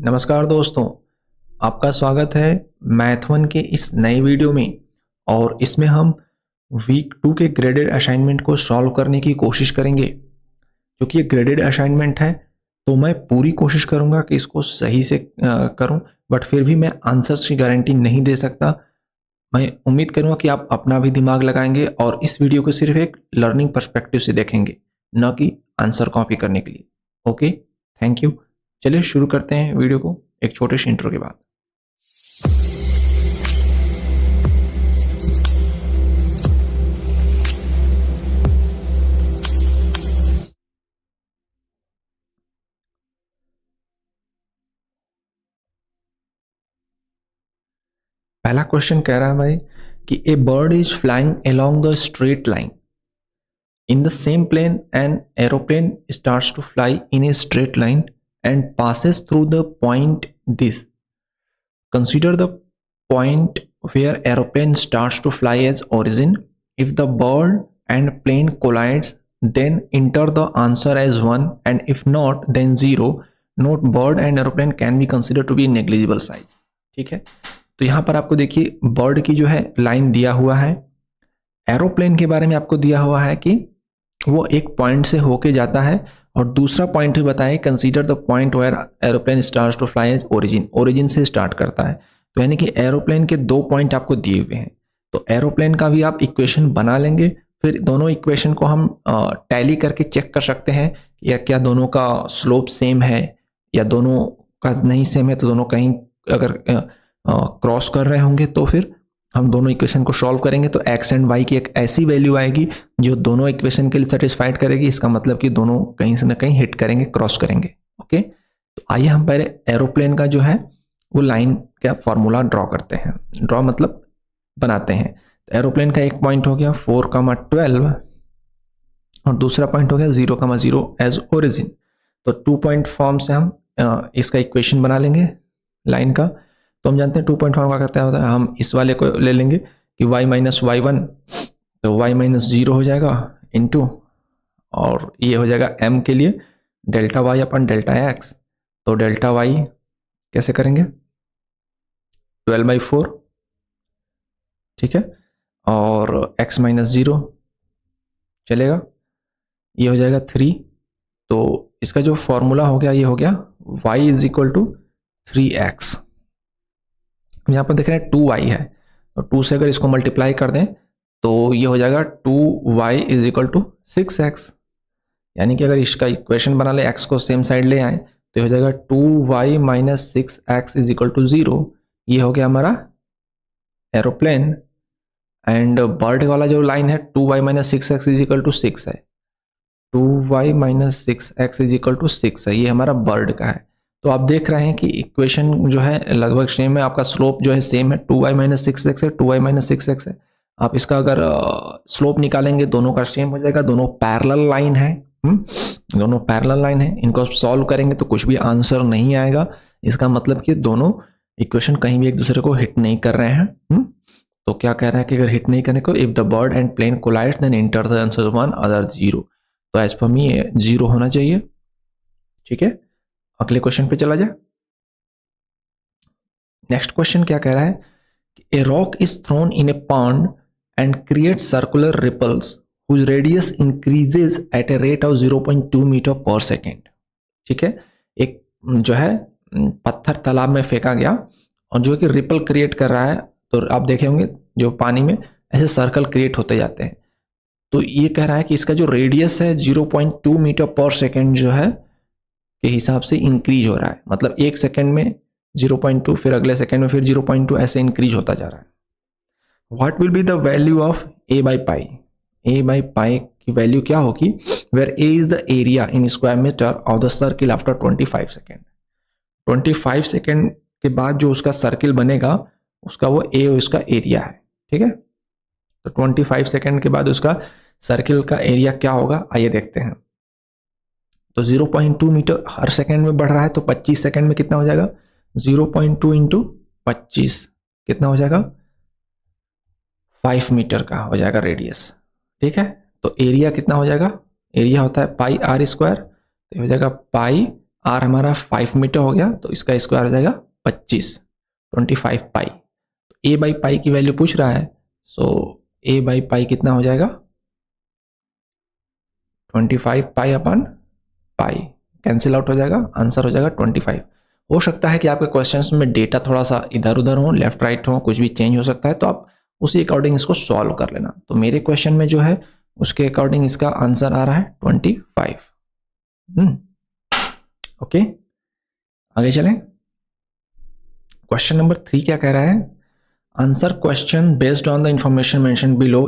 नमस्कार दोस्तों, आपका स्वागत है मैथ वन के इस नए वीडियो में। और इसमें हम वीक 2 के ग्रेडेड असाइनमेंट को सॉल्व करने की कोशिश करेंगे। क्योंकि ये ग्रेडेड असाइनमेंट है तो मैं पूरी कोशिश करूंगा कि इसको सही से करूं, बट फिर भी मैं आंसर्स की गारंटी नहीं दे सकता। मैं उम्मीद करूंगा कि आप अपना भी दिमाग लगाएंगे और इस वीडियो को सिर्फ एक लर्निंग पर्सपेक्टिव से देखेंगे, न कि आंसर कॉपी करने के लिए। Okay, thank you. चलिए शुरू करते हैं वीडियो को एक छोटे से इंट्रो के बाद। पहला क्वेश्चन कह रहा है भाई कि a bird is flying along the straight line in the same plane an aeroplane starts to fly in a straight line and passes through the point this. Consider the point where aeroplane starts to fly as origin. If the bird and plane collides, then enter the answer as 1, and if not, then 0. Note bird and aeroplane can be considered to be negligible size. ठीक है, तो यहाँ पर आपको देखिए bird की जो है लाइन दिया हुआ है, एरोप्लेन के बारे में आपको दिया हुआ है कि वो एक पॉइंट से होके जाता है, और दूसरा पॉइंट भी बताया consider the point where aeroplane starts to fly as origin, origin से स्टार्ट करता है। तो यानी कि एरोप्लेन के दो पॉइंट आपको दिए हुए हैं, तो एरोप्लेन का भी आप इक्वेशन बना लेंगे। फिर दोनों इक्वेशन को हम टैली करके चेक कर सकते हैं या क्या दोनों का स्लोप सेम है या दोनों का नहीं सेम है। तो दोनों कहीं अगर क्रॉस कर रहे होंगे तो फिर हम दोनों इक्वेशन को सॉल्व करेंगे, तो एक्स एंड वाई की एक ऐसी वैल्यू आएगी जो दोनों इक्वेशन के लिए सेटिस्फाइड करेगी। इसका मतलब कि दोनों कहीं से ना कहीं हिट करेंगे, क्रॉस करेंगे। ओके, तो आइए हम पहले एरोप्लेन का जो है वो लाइन का फॉर्मूला ड्रॉ करते हैं। ड्रॉ मतलब बनाते हैं। तो एरोप्लेन का एक पॉइंट हो गया 4,12 और दूसरा पॉइंट हो गया 0,0 एज ओरिजिन। तो 2 पॉइंट फॉर्म से हम इसका इक्वेशन बना लेंगे लाइन का। तो हम जानते हैं 2 पॉइंट फॉर्म का क्या होता है, हम इस वाले को ले लेंगे कि y माइनस y1, तो y माइनस 0 हो जाएगा इनटू, और ये हो जाएगा m के लिए डेल्टा y अपन डेल्टा x। तो डेल्टा y कैसे करेंगे 12/4, ठीक है, और x माइनस 0 चलेगा, ये हो जाएगा 3। तो इसका जो फॉर्मूला हो गया ये हो गया y is equal to 3x। यहाँ पर देख रहे हैं 2y है, तो 2 से अगर इसको मल्टीप्लाई कर दें तो ये हो जाएगा 2y is equal to 6x। यानी कि अगर इसका इक्वेशन बना ले, x को सेम साइड ले आए, तो ये हो जाएगा 2y minus 6x is equal to 0। ये हो गया हमारा एरोप्लेन। एंड बर्ड वाला जो लाइन है 2y minus 6x is equal to 6 है, 2y minus 6x is equal to 6 है, ये हमारा बर्ड का है। तो आप देख रहे हैं कि इक्वेशन जो है लगभग सेम है, आपका स्लोप जो है सेम है, 2y माइनस 6x है, 2y माइनस 6x है। आप इसका अगर स्लोप निकालेंगे दोनों का सेम हो जाएगा, दोनों पैरेलल लाइन है। दोनों पैरेलल लाइन है, इनको आप सॉल्व करेंगे तो कुछ भी आंसर नहीं आएगा। इसका मतलब कि दोनों इक्वेशन कहीं भी एक दूसरे को हिट नहीं कर रहे हैं। तो क्या कह रहा है कि अगर हिट नहीं करने को, if the bird and plane collide then enter the answer 1 other 0। तो एज पर मी 0 होना चाहिए। ठीक है, अगले क्वेश्चन पे चला जाए। नेक्स्ट क्वेश्चन क्या कह रहा है कि a rock is thrown in a pond and create circular ripples whose radius increases at a rate of 0.2 metre पर सेकेंड। ठीक है, एक जो है पत्थर तालाब में फेंका गया और जो कि रिपल क्रिएट कर रहा है। तो आप देखे होंगे जो पानी में ऐसे सर्कल क्रिएट होते जाते हैं। तो ये कह रहा है कि इसका जो रेडियस है 0.2 मीटर पर सेकेंड जो है के हिसाब से इंक्रीज हो रहा है। मतलब एक सेकेंड में 0.2, फिर अगले सेकेंड में फिर 0.2, ऐसे इंक्रीज होता जा रहा है। What will be the value of a by pi? a by pi की वैल्यू क्या होगी? Where a is the area in square metre of the circle after 25 second. 25 second के बाद जो उसका सर्किल बनेगा उसका वो a उसका एरिया है। ठीक है, तो 25 सेकेंड के बाद उसका सर्किल का एरिया क्या होगा, आइए देखते हैं। तो 0.2 मीटर हर सेकेंड में बढ़ रहा है, तो 25 सेकेंड में कितना हो जाएगा 0.2 इंटू 25 कितना हो जाएगा 5 मीटर का हो जाएगा रेडियस। ठीक है, तो एरिया कितना हो जाएगा, एरिया होता है पाई आर स्क्वायर, तो हो जाएगा पाई आर हमारा 5 मीटर हो गया, तो इसका स्क्वायर हो जाएगा 25 पाई। ए बाई पाई की वैल्यू पूछ रहा है, सो ए बाई पाई कितना हो जाएगा 25 पाई अपन पाई, कैंसिल आउट हो जाएगा, आंसर हो जाएगा 25। हो सकता है कि आपके क्वेश्चंस में डेटा थोड़ा सा इधर उधर हो, लेफ्ट राइट हो, कुछ भी चेंज हो सकता है, तो आप उसी अकॉर्डिंग इसको सॉल्व कर लेना। तो मेरे क्वेश्चन में जो है उसके अकॉर्डिंग इसका आंसर आ रहा है 25। ओके, आगे चलें। क्वेश्चन नंबर 3 क्या कह रहा है? Answer question based on the information mention below.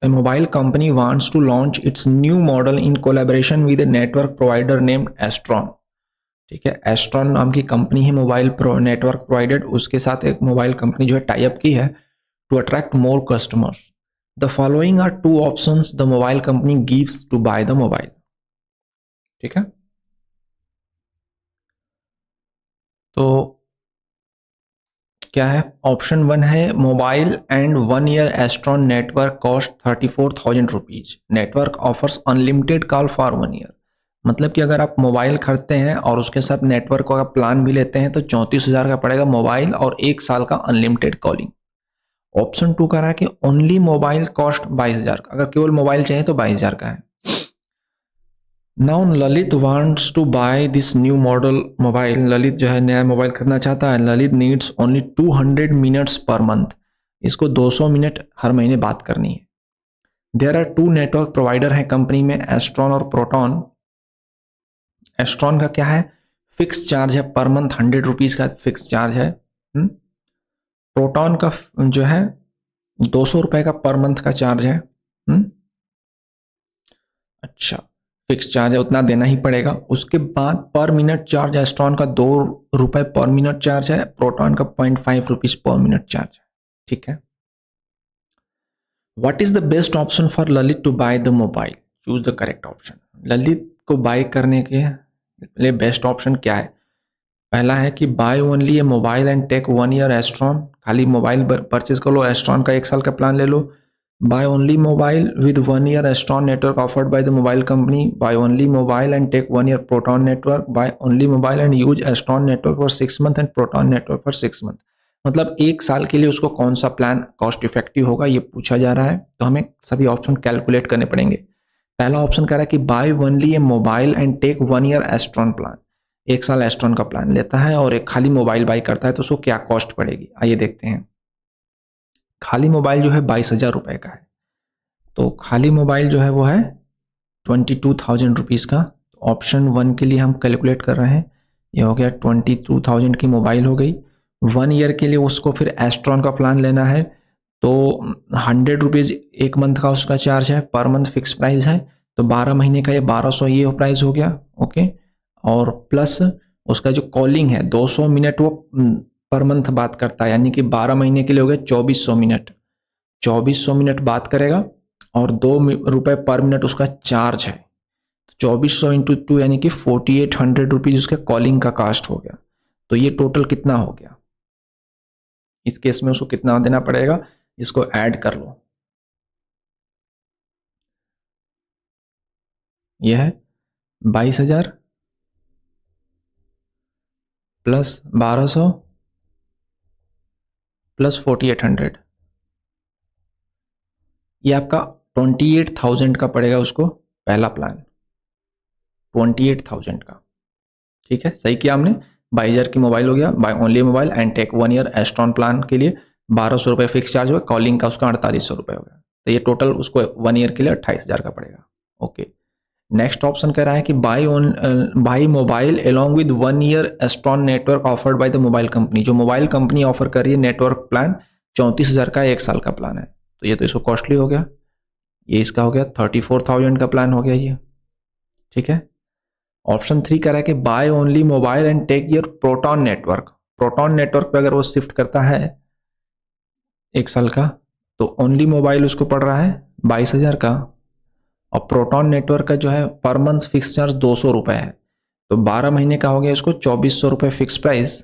A mobile company wants to launch its new model in collaboration with a network provider named Astron। ठीक है, एस्ट्रॉन नाम की कंपनी है मोबाइल नेटवर्क प्रोवाइडर, उसके साथ एक मोबाइल कंपनी जो है टाई अप की है to attract more customers. The following are two options the mobile company gives to buy the mobile. ठीक है, तो क्या है? ऑप्शन 1 है mobile and 1 year Astron network cost 34,000 rupees. Network offers unlimited call for 1 year. मतलब कि अगर आप मोबाइल खरीदते हैं और उसके साथ नेटवर्क का प्लान भी लेते हैं तो 34,000 का पड़ेगा मोबाइल और 1 साल का अनलिमिटेड कॉलिंग। ऑप्शन 2 कह रहा है कि ओनली मोबाइल कॉस्ट 22,000 का, अगर केवल मोबाइल चाहिए तो 22,000 का है। Now Lalit wants to buy this new model mobile. Lalit जो है नया मोबाइल खरीदना चाहता है। Lalit needs only 200 minutes per month. इसको 200 मिनट हर महीने बात करनी है। देयर आर 2 नेटवर्क प्रोवाइडर हैं कंपनी में, एस्ट्रॉन और प्रोटॉन। एस्ट्रॉन का क्या है? फिक्स चार्ज है पर मंथ, 100 रुपीज़ का फिक्स चार्ज है। प्रोटॉन का जो है 200 रुपये का पर मंथ का चार्ज है। अच्छा, फिक्स चार्ज है, उतना देना ही पड़ेगा। उसके बाद पर मिनट चार्ज एस्ट्रॉन का 2 रुपये पर मिनट चार्ज है, प्रोटॉन का 0.5 रुपीज़ पर मिनट चार्ज है। ठीक है, what is the best option for Lalit to buy the mobile? Choose the correct option. Lalit को बाय करने के लिए बेस्ट ऑप्शन क्या है? पहला है कि buy only a mobile and take 1 year Astron. खाली मोबाइल परचेज कर लो, एस्ट्रॉन का 1 साल का प्लान ले लो। Buy only mobile with 1 year Astron network offered by the mobile company. Buy only mobile and take 1 year Proton network. Buy only mobile and use Astron network for 6 month and Proton network for 6 month. मतलब 1 साल के लिए उसको कौन सा plan cost effective होगा ये पूछा जा रहा है, तो हमें सभी ऑप्शन कैलकुलेट करने पड़ेंगे। पहला ऑप्शन कह रहा है कि buy only a mobile and take 1 year Astron plan. 1 साल एस्ट्रॉन का प्लान लेता है और एक खाली मोबाइल बाई करता है, तो उसको क्या कॉस्ट पड़ेगी आइए देखते हैं। खाली मोबाइल जो है 22,000 रुपये का है, तो खाली मोबाइल जो है वो है 22,000 रुपीज़ का। ऑप्शन 1 के लिए हम कैलकुलेट कर रहे हैं, ये हो गया 22,000 की मोबाइल हो गई। 1 ईयर के लिए उसको फिर एस्ट्रॉन का प्लान लेना है, तो 100 रुपीज़ 1 मंथ का उसका चार्ज है, पर मंथ फिक्स प्राइस है, तो 12 महीने का ये 1200 ये प्राइस हो गया। ओके, और प्लस उसका जो कॉलिंग है 200 मिनट वो पर मंथ बात करता है, यानी कि 12 महीने के लिए हो गया 2400 मिनट। 2400 मिनट बात करेगा और 2 रुपये पर मिनट उसका चार्ज है। 2400 इंटू 2 यानी कि 4800 रुपीज़ उसका कॉलिंग का कास्ट हो गया। तो ये टोटल कितना हो गया? इस केस में उसको कितना देना पड़ेगा, इसको ऐड कर लो। यह है 22,000 प्लस 1200 प्लस 4800, ये आपका 28,000 का पड़ेगा उसको पहला प्लान, 28,000 का। ठीक है, सही किया हमने। 22,000 की मोबाइल हो गया, buy only mobile and take 1 year Astron plan के लिए 1200 रुपये फिक्स चार्ज हुआ, कॉलिंग का उसका 4800 रुपये हो गया, तो ये टोटल उसको 1 ईयर के लिए 28,000 का पड़ेगा। ओके, नेक्स्ट ऑप्शन कह रहा है कि by mobile along with 1 year Astron network offered by the mobile company. जो मोबाइल कंपनी ऑफर कर रही है नेटवर्क प्लान 34,000 का 1 साल का प्लान है, तो ये तो इसको कॉस्टली हो गया। ये इसका हो गया 34,000 का प्लान हो गया ये। ठीक है, ऑप्शन 3 कह रहा है कि buy only mobile and take your Proton network. Proton network पे अगर वो शिफ्ट करता है 1 साल का, तो ओनली मोबाइल उसको पड़ रहा है 22,000 का, और प्रोटॉन नेटवर्क का जो है पर मंथ फिक्स चार्ज 200 रुपये है, तो 12 महीने का हो गया इसको 2400 रुपये फिक्स प्राइस,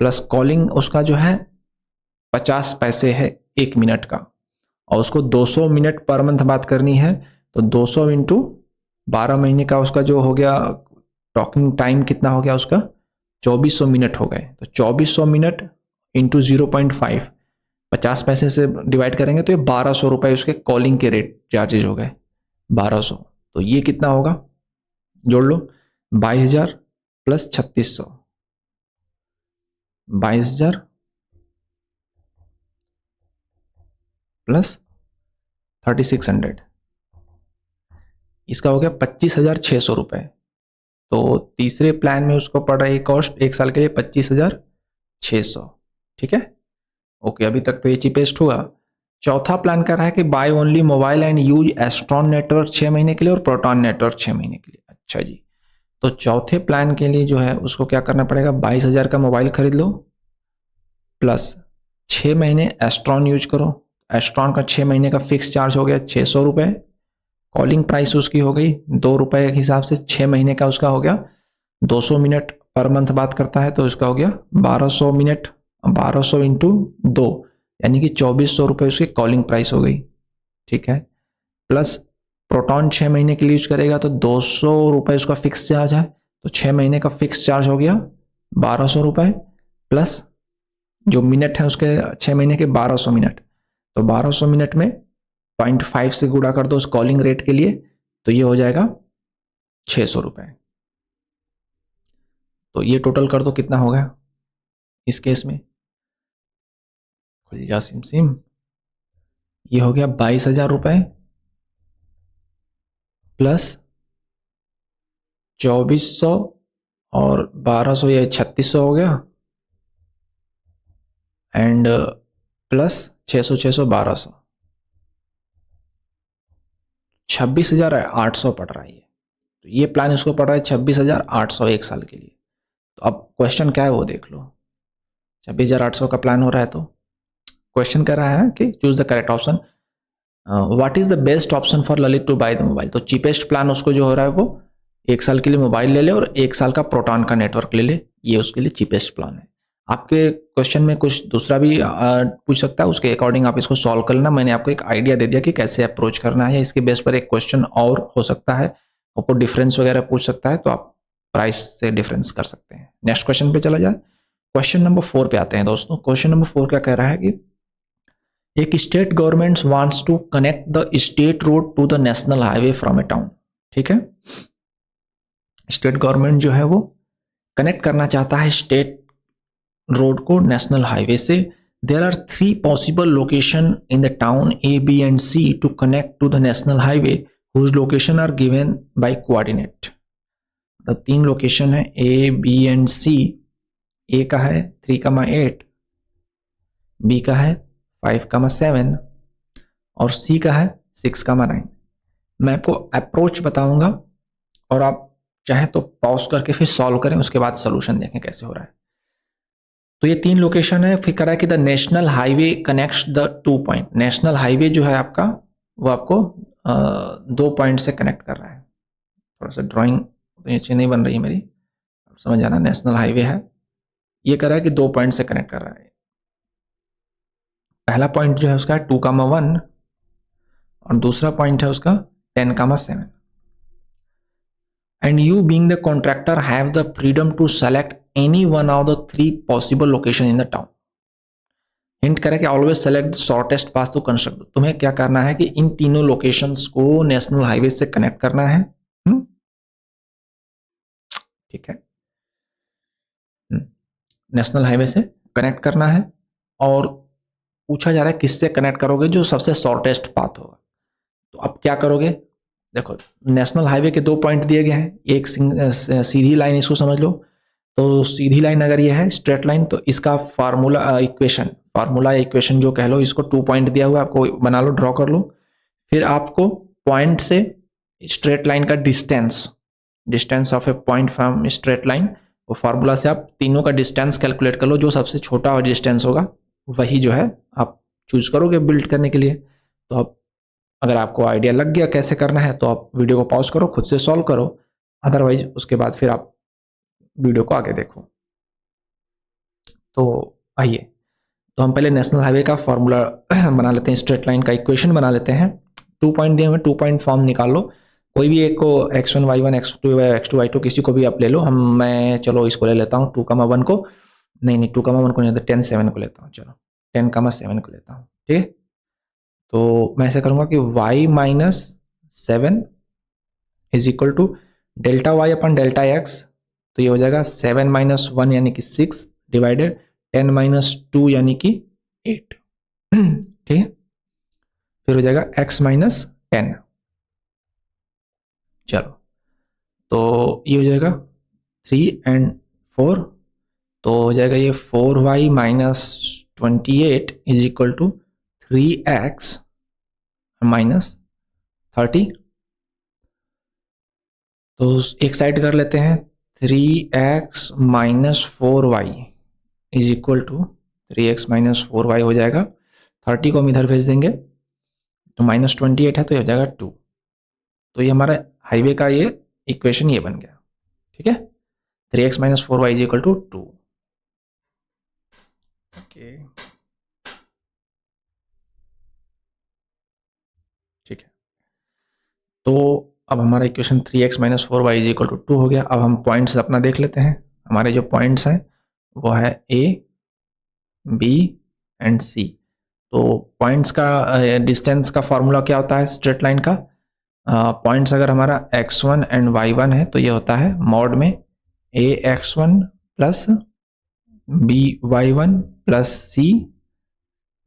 प्लस कॉलिंग उसका जो है 50 पैसे है 1 मिनट का, और उसको 200 मिनट पर मंथ बात करनी है, तो 200 इंटू 12 महीने का उसका जो हो गया टॉकिंग टाइम कितना हो गया उसका, 2400 मिनट हो गए। तो 2400 मिनट इंटू 0.5, 50 पैसे से डिवाइड करेंगे तो ये 1200 रुपये उसके कॉलिंग के रेट चार्जेज हो गए, 1200। तो ये कितना होगा, जोड़ लो, 22,000 प्लस 3600, 22,000 प्लस 3600, इसका हो गया 25,600 रुपये। तो तीसरे प्लान में उसको पड़ रही कॉस्ट एक साल के लिए 25,600। ठीक है, ओके, अभी तक तो ये चीपेस्ट हुआ। चौथा प्लान कर रहा है कि buy only mobile and use Astron network 6 महीने के लिए और प्रोटॉन नेटवर्क 6 महीने के लिए। अच्छा जी, तो चौथे प्लान के लिए जो है उसको क्या करना पड़ेगा, 22,000 का मोबाइल खरीद लो प्लस 6 महीने एस्ट्रॉन यूज करो। एस्ट्रॉन का 6 महीने का फिक्स चार्ज हो गया 600 रुपये, कॉलिंग प्राइस उसकी हो गई 2 रुपये के हिसाब से, 6 महीने का उसका हो गया 200 मिनट पर मंथ बात करता है तो उसका हो गया 1200 मिनट, 1200 इंटू 2 यानी कि 2400 रुपये उसकी कॉलिंग प्राइस हो गई। ठीक है, प्लस प्रोटॉन 6 महीने के लिए यूज करेगा तो 200 रुपये उसका फिक्स चार्ज है, तो 6 महीने का फिक्स चार्ज हो गया 1200 रुपये, प्लस जो मिनट है उसके 6 महीने के 1200 मिनट, तो 1200 मिनट में 0.5 से गुणा कर दो उस कॉलिंग रेट के लिए, तो ये हो जाएगा 600 रुपये। तो ये टोटल कर दो कितना होगा इस केस में, खुल जा सिम सिम, ये हो गया 22,000 रुपये प्लस 2400 और 1200, ये 3600 हो गया, एंड प्लस 600 600 1200, 26,800 पड़ रहा है ये। तो ये प्लान इसको पड़ रहा है 26,800 एक साल के लिए। तो अब क्वेश्चन क्या है वो देख लो, 26,800 का प्लान हो रहा है तो क्वेश्चन कह रहा है कि choose the correct option, what is the best option for Lalit to buy the mobile. तो चीपेस्ट प्लान उसको जो हो रहा है वो एक साल के लिए मोबाइल ले ले और एक साल का प्रोटॉन का नेटवर्क ले ले, ये उसके लिए चीपेस्ट प्लान है। आपके क्वेश्चन में कुछ दूसरा भी पूछ सकता है, उसके अकॉर्डिंग आप इसको सॉल्व कर लेना। मैंने आपको एक आइडिया दे दिया कि कैसे अप्रोच करना है, इसके बेस पर एक क्वेश्चन और हो सकता है, आपको डिफरेंस वगैरह पूछ सकता है तो आप प्राइस से डिफरेंस कर सकते हैं। नेक्स्ट क्वेश्चन पे चला जाए, क्वेश्चन नंबर 4 पे आते हैं दोस्तों। क्वेश्चन नंबर 4 क्या कह रहा है कि एक state government wants to connect the state road to the national highway from a town. ठीक है, स्टेट गवर्नमेंट जो है वो कनेक्ट करना चाहता है स्टेट रोड को नेशनल हाईवे से। There are 3 possible location in the town A, B and C to connect to the national highway whose location are given by coordinate. तो 3 लोकेशन है ए, बी एंड सी। ए का है 3,8, B का है 5,7 और सी का है 6,9। मैं आपको अप्रोच बताऊंगा और आप चाहे तो पॉज करके फिर सॉल्व करें, उसके बाद सोल्यूशन देखें कैसे हो रहा है। तो ये 3 लोकेशन है, फिर करा है कि the national highway connects the 2 point. National highway जो है आपका वो आपको 2 पॉइंट से कनेक्ट कर रहा है। थोड़ा सा ड्राइंग तो अच्छी नहीं बन रही है मेरी, समझ जाना। नेशनल हाईवे है, ये कर रहा है कि 2 पॉइंट से कनेक्ट कर रहा है। पहला पॉइंट जो है उसका 2,1 और दूसरा पॉइंट है उसका 10,7। And you being the contractor have the freedom to select any one of the 3 possible location in the town. Hint करें कि always select the shortest path to construct. तुम्हें क्या करना है कि इन तीनों लोकेशंस को नेशनल हाईवे से कनेक्ट करना है। ठीक है, नेशनल हाईवे से कनेक्ट करना है और पूछा जा रहा है किससे कनेक्ट करोगे, जो सबसे शॉर्टेस्ट पाथ होगा। तो अब क्या करोगे, देखो नेशनल हाईवे के 2 पॉइंट दिए गए हैं, एक सीधी लाइन, इसको समझ लो। तो सीधी लाइन अगर ये है स्ट्रेट लाइन, तो इसका फार्मूला इक्वेशन जो कह लो, इसको 2 पॉइंट दिया हुआ है, आपको बना लो, ड्रॉ कर लो। फिर आपको पॉइंट से स्ट्रेट लाइन का distance of A point from straight line, वो फार्मूला से आप तीनों का डिस्टेंस कैलकुलेट कर लो। जो सबसे छोटा और डिस्टेंस होगा वही जो है आप चूज करोगे बिल्ड करने के लिए। तो अब अगर आपको आइडिया लग गया कैसे करना है तो आप वीडियो को पॉज करो, खुद से सॉल्व करो, अदरवाइज उसके बाद फिर आप वीडियो को आगे देखो। तो आइए, तो हम पहले नेशनल हाईवे का फॉर्मूला बना लेते हैं, स्ट्रेट लाइन का इक्वेशन बना लेते हैं। 2 पॉइंट दिए हुए, 2 पॉइंट फॉर्म निकाल लो। कोई भी एक को x1 y1 x2 x2 y2 किसी को भी आप ले लो। मैं चलो इसको ले लेता हूँ 2,1 को, नहीं 2,1 को नहीं लेता, 10,7 को लेता हूँ। चलो 10,7 को लेता हूँ, ठीक है। तो मैं ऐसे करूँगा कि y minus 7 is equal to delta y upon delta x, तो ये हो जाएगा 7 माइनस 1 यानी कि 6 डिवाइडेड 10 माइनस 2 यानी कि 8, ठीक है। फिर हो जाएगा x माइनस 10। चलो तो ये हो जाएगा 3 एंड 4, तो हो जाएगा ये 4y minus 28 is equal to 3x minus 30। तो एक साइड कर लेते हैं, 3x minus 4y is equal to 3x minus 4y हो जाएगा। 30 को हम इधर भेज देंगे तो माइनस 28 है तो ये हो जाएगा 2। तो ये हमारा हाईवे का ये इक्वेशन ये बन गया, ठीक है। 3x minus 4y is equal to 2। Okay, ठीक है। तो अब हमारा equation 3x minus 4y is equal to 2 हो गया। अब हम पॉइंट्स अपना देख लेते हैं। हमारे जो पॉइंट्स हैं वो है A, B एंड C। तो पॉइंट्स का डिस्टेंस का फॉर्मूला क्या होता है स्ट्रेट लाइन का? पॉइंट्स अगर हमारा x1 एंड y1 है तो ये होता है मॉड में ax1 plus by1 plus c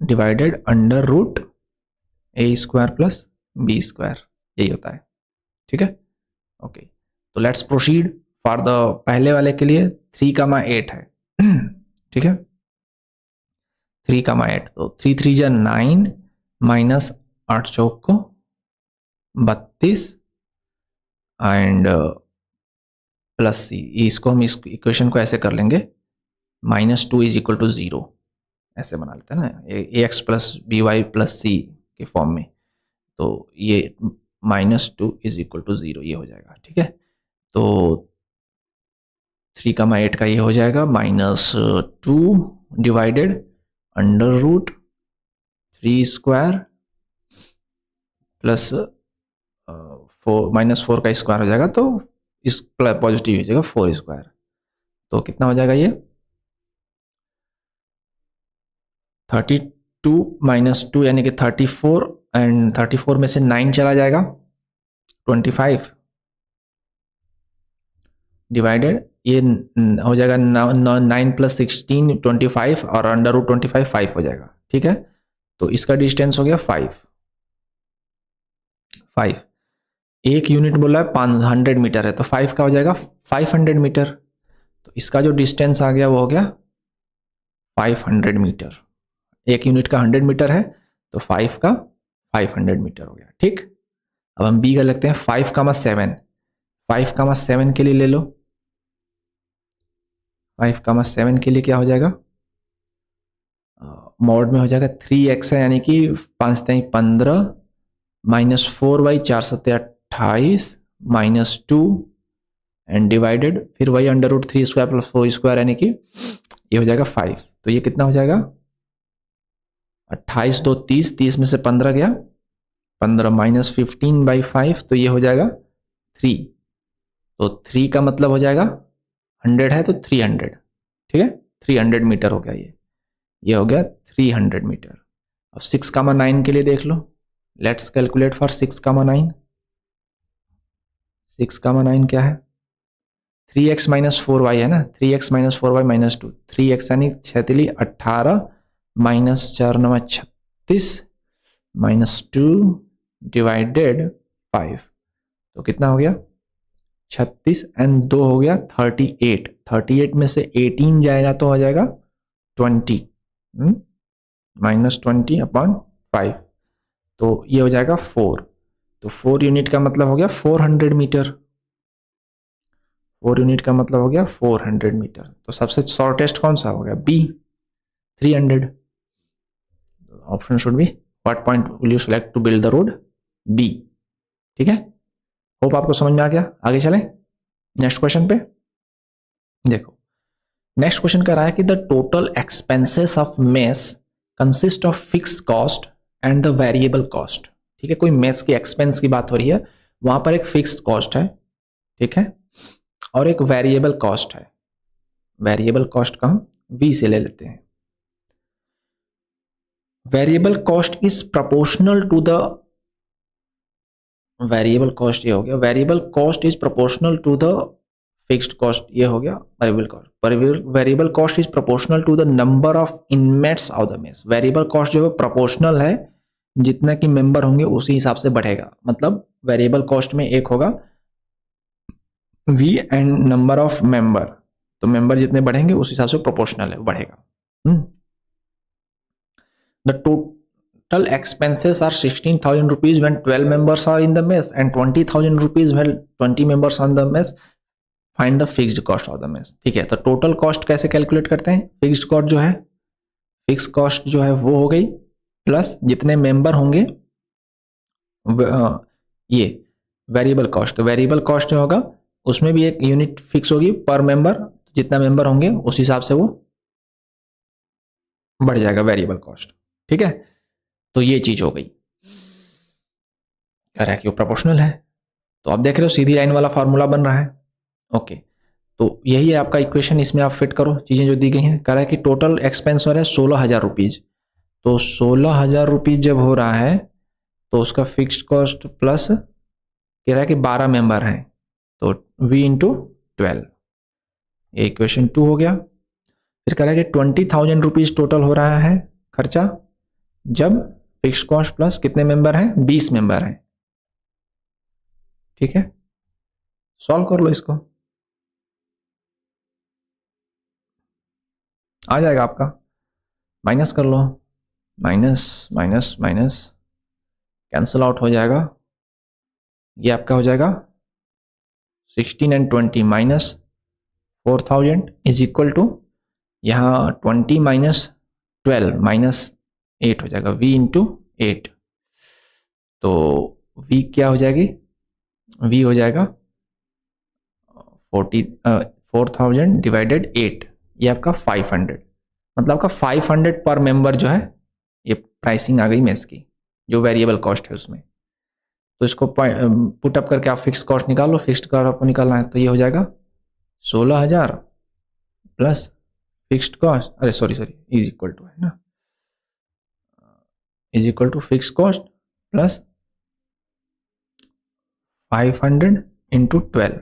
divided under root a square plus b square, यही होता है, ठीक है। ओके, तो लेट्स प्रोसीड फॉर द पहले वाले के लिए 3,8 है, ठीक है। 3,8, तो 3 3 जा 9 माइनस 8 चौक को 32 एंड प्लस सी। इसको हम इस इक्वेशन को ऐसे कर लेंगे, -2 इज इक्वल टू 0 ऐसे बना लेते हैं ना, a x plus b y plus c के फॉर्म में। तो ये -2 इज इक्वल टू 0 ये हो जाएगा, ठीक है। तो 3,8 का ये हो जाएगा -2 divided under root 3 square plus 4 -4 का स्क्वायर हो जाएगा, तो इस पॉजिटिव हो जाएगा 4 स्क्वायर। तो कितना हो जाएगा ये 32 माइनस 2 यानी कि 34 एंड 34 में से 9 चला जाएगा 25 डिवाइडेड ये हो जाएगा 9 प्लस 16 25 और अंडर रूट 25 5 हो जाएगा, ठीक है। तो इसका डिस्टेंस हो गया 5। एक यूनिट बोला है 500 मीटर है, तो 5 का हो जाएगा 500 मीटर। तो इसका जो डिस्टेंस आ गया वो हो गया 500 मीटर। एक यूनिट का 100 मीटर है तो 5 का 500 मीटर हो गया, ठीक। अब हम बी का लगते हैं 5,7। 5,7 के लिए ले लो, 5,7 के लिए क्या हो जाएगा, मॉड में हो जाएगा 3x है यानी कि 5 3 15 माइनस 4y 4 7 28 -2 एंड डिवाइडेड फिर वही under root 3 square plus 4 square यानी कि ये हो जाएगा 5। तो ये कितना हो जाएगा 28 2 30, 30 में से 15 गया 15 माइनस 15/5, तो ये हो जाएगा 3। तो 3 का मतलब हो जाएगा 100 है तो 300, ठीक है। 300 मीटर हो गया ये हो गया 300 मीटर। अब 6,9 के लिए देख लो, लेट्स कैलकुलेट फॉर 6,9। 6,9 क्या है 3x माइनस 4y है ना, 3x minus 4y minus 2, 3x यानी 6 18 माइनस 4 9 36 माइनस 2 डिवाइडेड 5, तो कितना हो गया 36 एंड 2 हो गया 38। 38 में से 18 जाएगा तो हो जाएगा 20 -20/5, तो ये हो जाएगा 4। तो 4 यूनिट का मतलब हो गया 400 मीटर। 4 यूनिट का मतलब हो गया 400 मीटर। तो सबसे शॉर्टेस्ट कौन सा हो गया B 300। Option should be what point will you select to build the road, B, ठीक है। होप आपको समझ में आ गया। आगे चलें नेक्स्ट क्वेश्चन पे। देखो नेक्स्ट क्वेश्चन कह रहा है कि the total expenses of mess consist of fixed cost and the variable cost, ठीक है। कोई मेस के एक्सपेंस की बात हो रही है, वहां पर एक फिक्स्ड कॉस्ट है, ठीक है, और एक वेरिएबल कॉस्ट है। वेरिएबल कॉस्ट का हम V से ले लेते हैं। Variable cost is proportional to the, variable cost ये हो गया, variable cost is proportional to the fixed cost, ये हो गया variable cost. Variable cost is proportional to the number of inmates of the mess. Variable cost जो है proportional है, जितना कि मेंबर होंगे उसी हिसाब से बढ़ेगा। मतलब वेरिएबल कॉस्ट में एक होगा V and number of member, तो मेंबर जितने बढ़ेंगे उस हिसाब से प्रोपोर्शनल है, बढ़ेगा। The total expenses are 16,000 rupees when 12 members are in the mess and 20,000 rupees when 20 members on the mess. Find the fixed cost of the mess। ठीक है, तो टोटल कॉस्ट कैसे कैलकुलेट करते हैं? फिक्स्ड कॉस्ट जो है, फिक्स कॉस्ट जो है वो हो गई प्लस जितने मेंबर होंगे ये वेरिएबल कॉस्ट। वेरिएबल कॉस्ट जो होगा उसमें भी एक यूनिट फिक्स होगी पर मेंबर, जितना मेंबर होंगे उस हिसाब से वो बढ़ जाएगा वेरिएबल कॉस्ट। ठीक है, तो ये चीज हो गई। कह रहा है कि वो प्रोपोर्शनल है, तो आप देख रहे हो सीधी लाइन वाला फॉर्मूला बन रहा है। ओके, तो यही है आपका इक्वेशन, इसमें आप फिट करो चीजें जो दी गई हैं। कह रहा है कि टोटल एक्सपेंस हो रहा है 16,000 रुपीज, तो 16,000 रुपीज जब हो रहा है तो उसका फिक्स्ड कॉस्ट प्लस कह रहा है कि 12 मेंबर हैं, तो V इंटू 12, ये इक्वेशन 2 हो गया। फिर कह रहा है कि 20,000 रुपीज टोटल हो रहा है खर्चा जब फिक्स्ड कॉस्ट प्लस कितने मेंबर हैं, 20 मेंबर हैं। ठीक है, सॉल्व कर लो इसको, आ जाएगा आपका। माइनस कर लो, minus minus minus cancel out हो जाएगा, ये आपका हो जाएगा 16 and 20 minus 4,000 is equal to, यहाँ 20 माइनस 12 माइनस 8 हो जाएगा, V इंटू 8। तो V क्या हो जाएगी, V हो जाएगा 4,000 डिवाइडेड 8, ये आपका 500, मतलब आपका 500 पर मेंबर जो है ये प्राइसिंग आ गई मेस की, जो वेरिएबल कॉस्ट है उसमें। तो इसको पुट अप करके आप फिक्स कॉस्ट निकालो, फिक्स्ड कॉस्ट आपको निकालना है, तो ये हो जाएगा 16,000 प्लस फिक्स्ड कॉस्ट, अरे सॉरी इज इक्वल टू है ना, is equal to fix cost plus 500 into 12,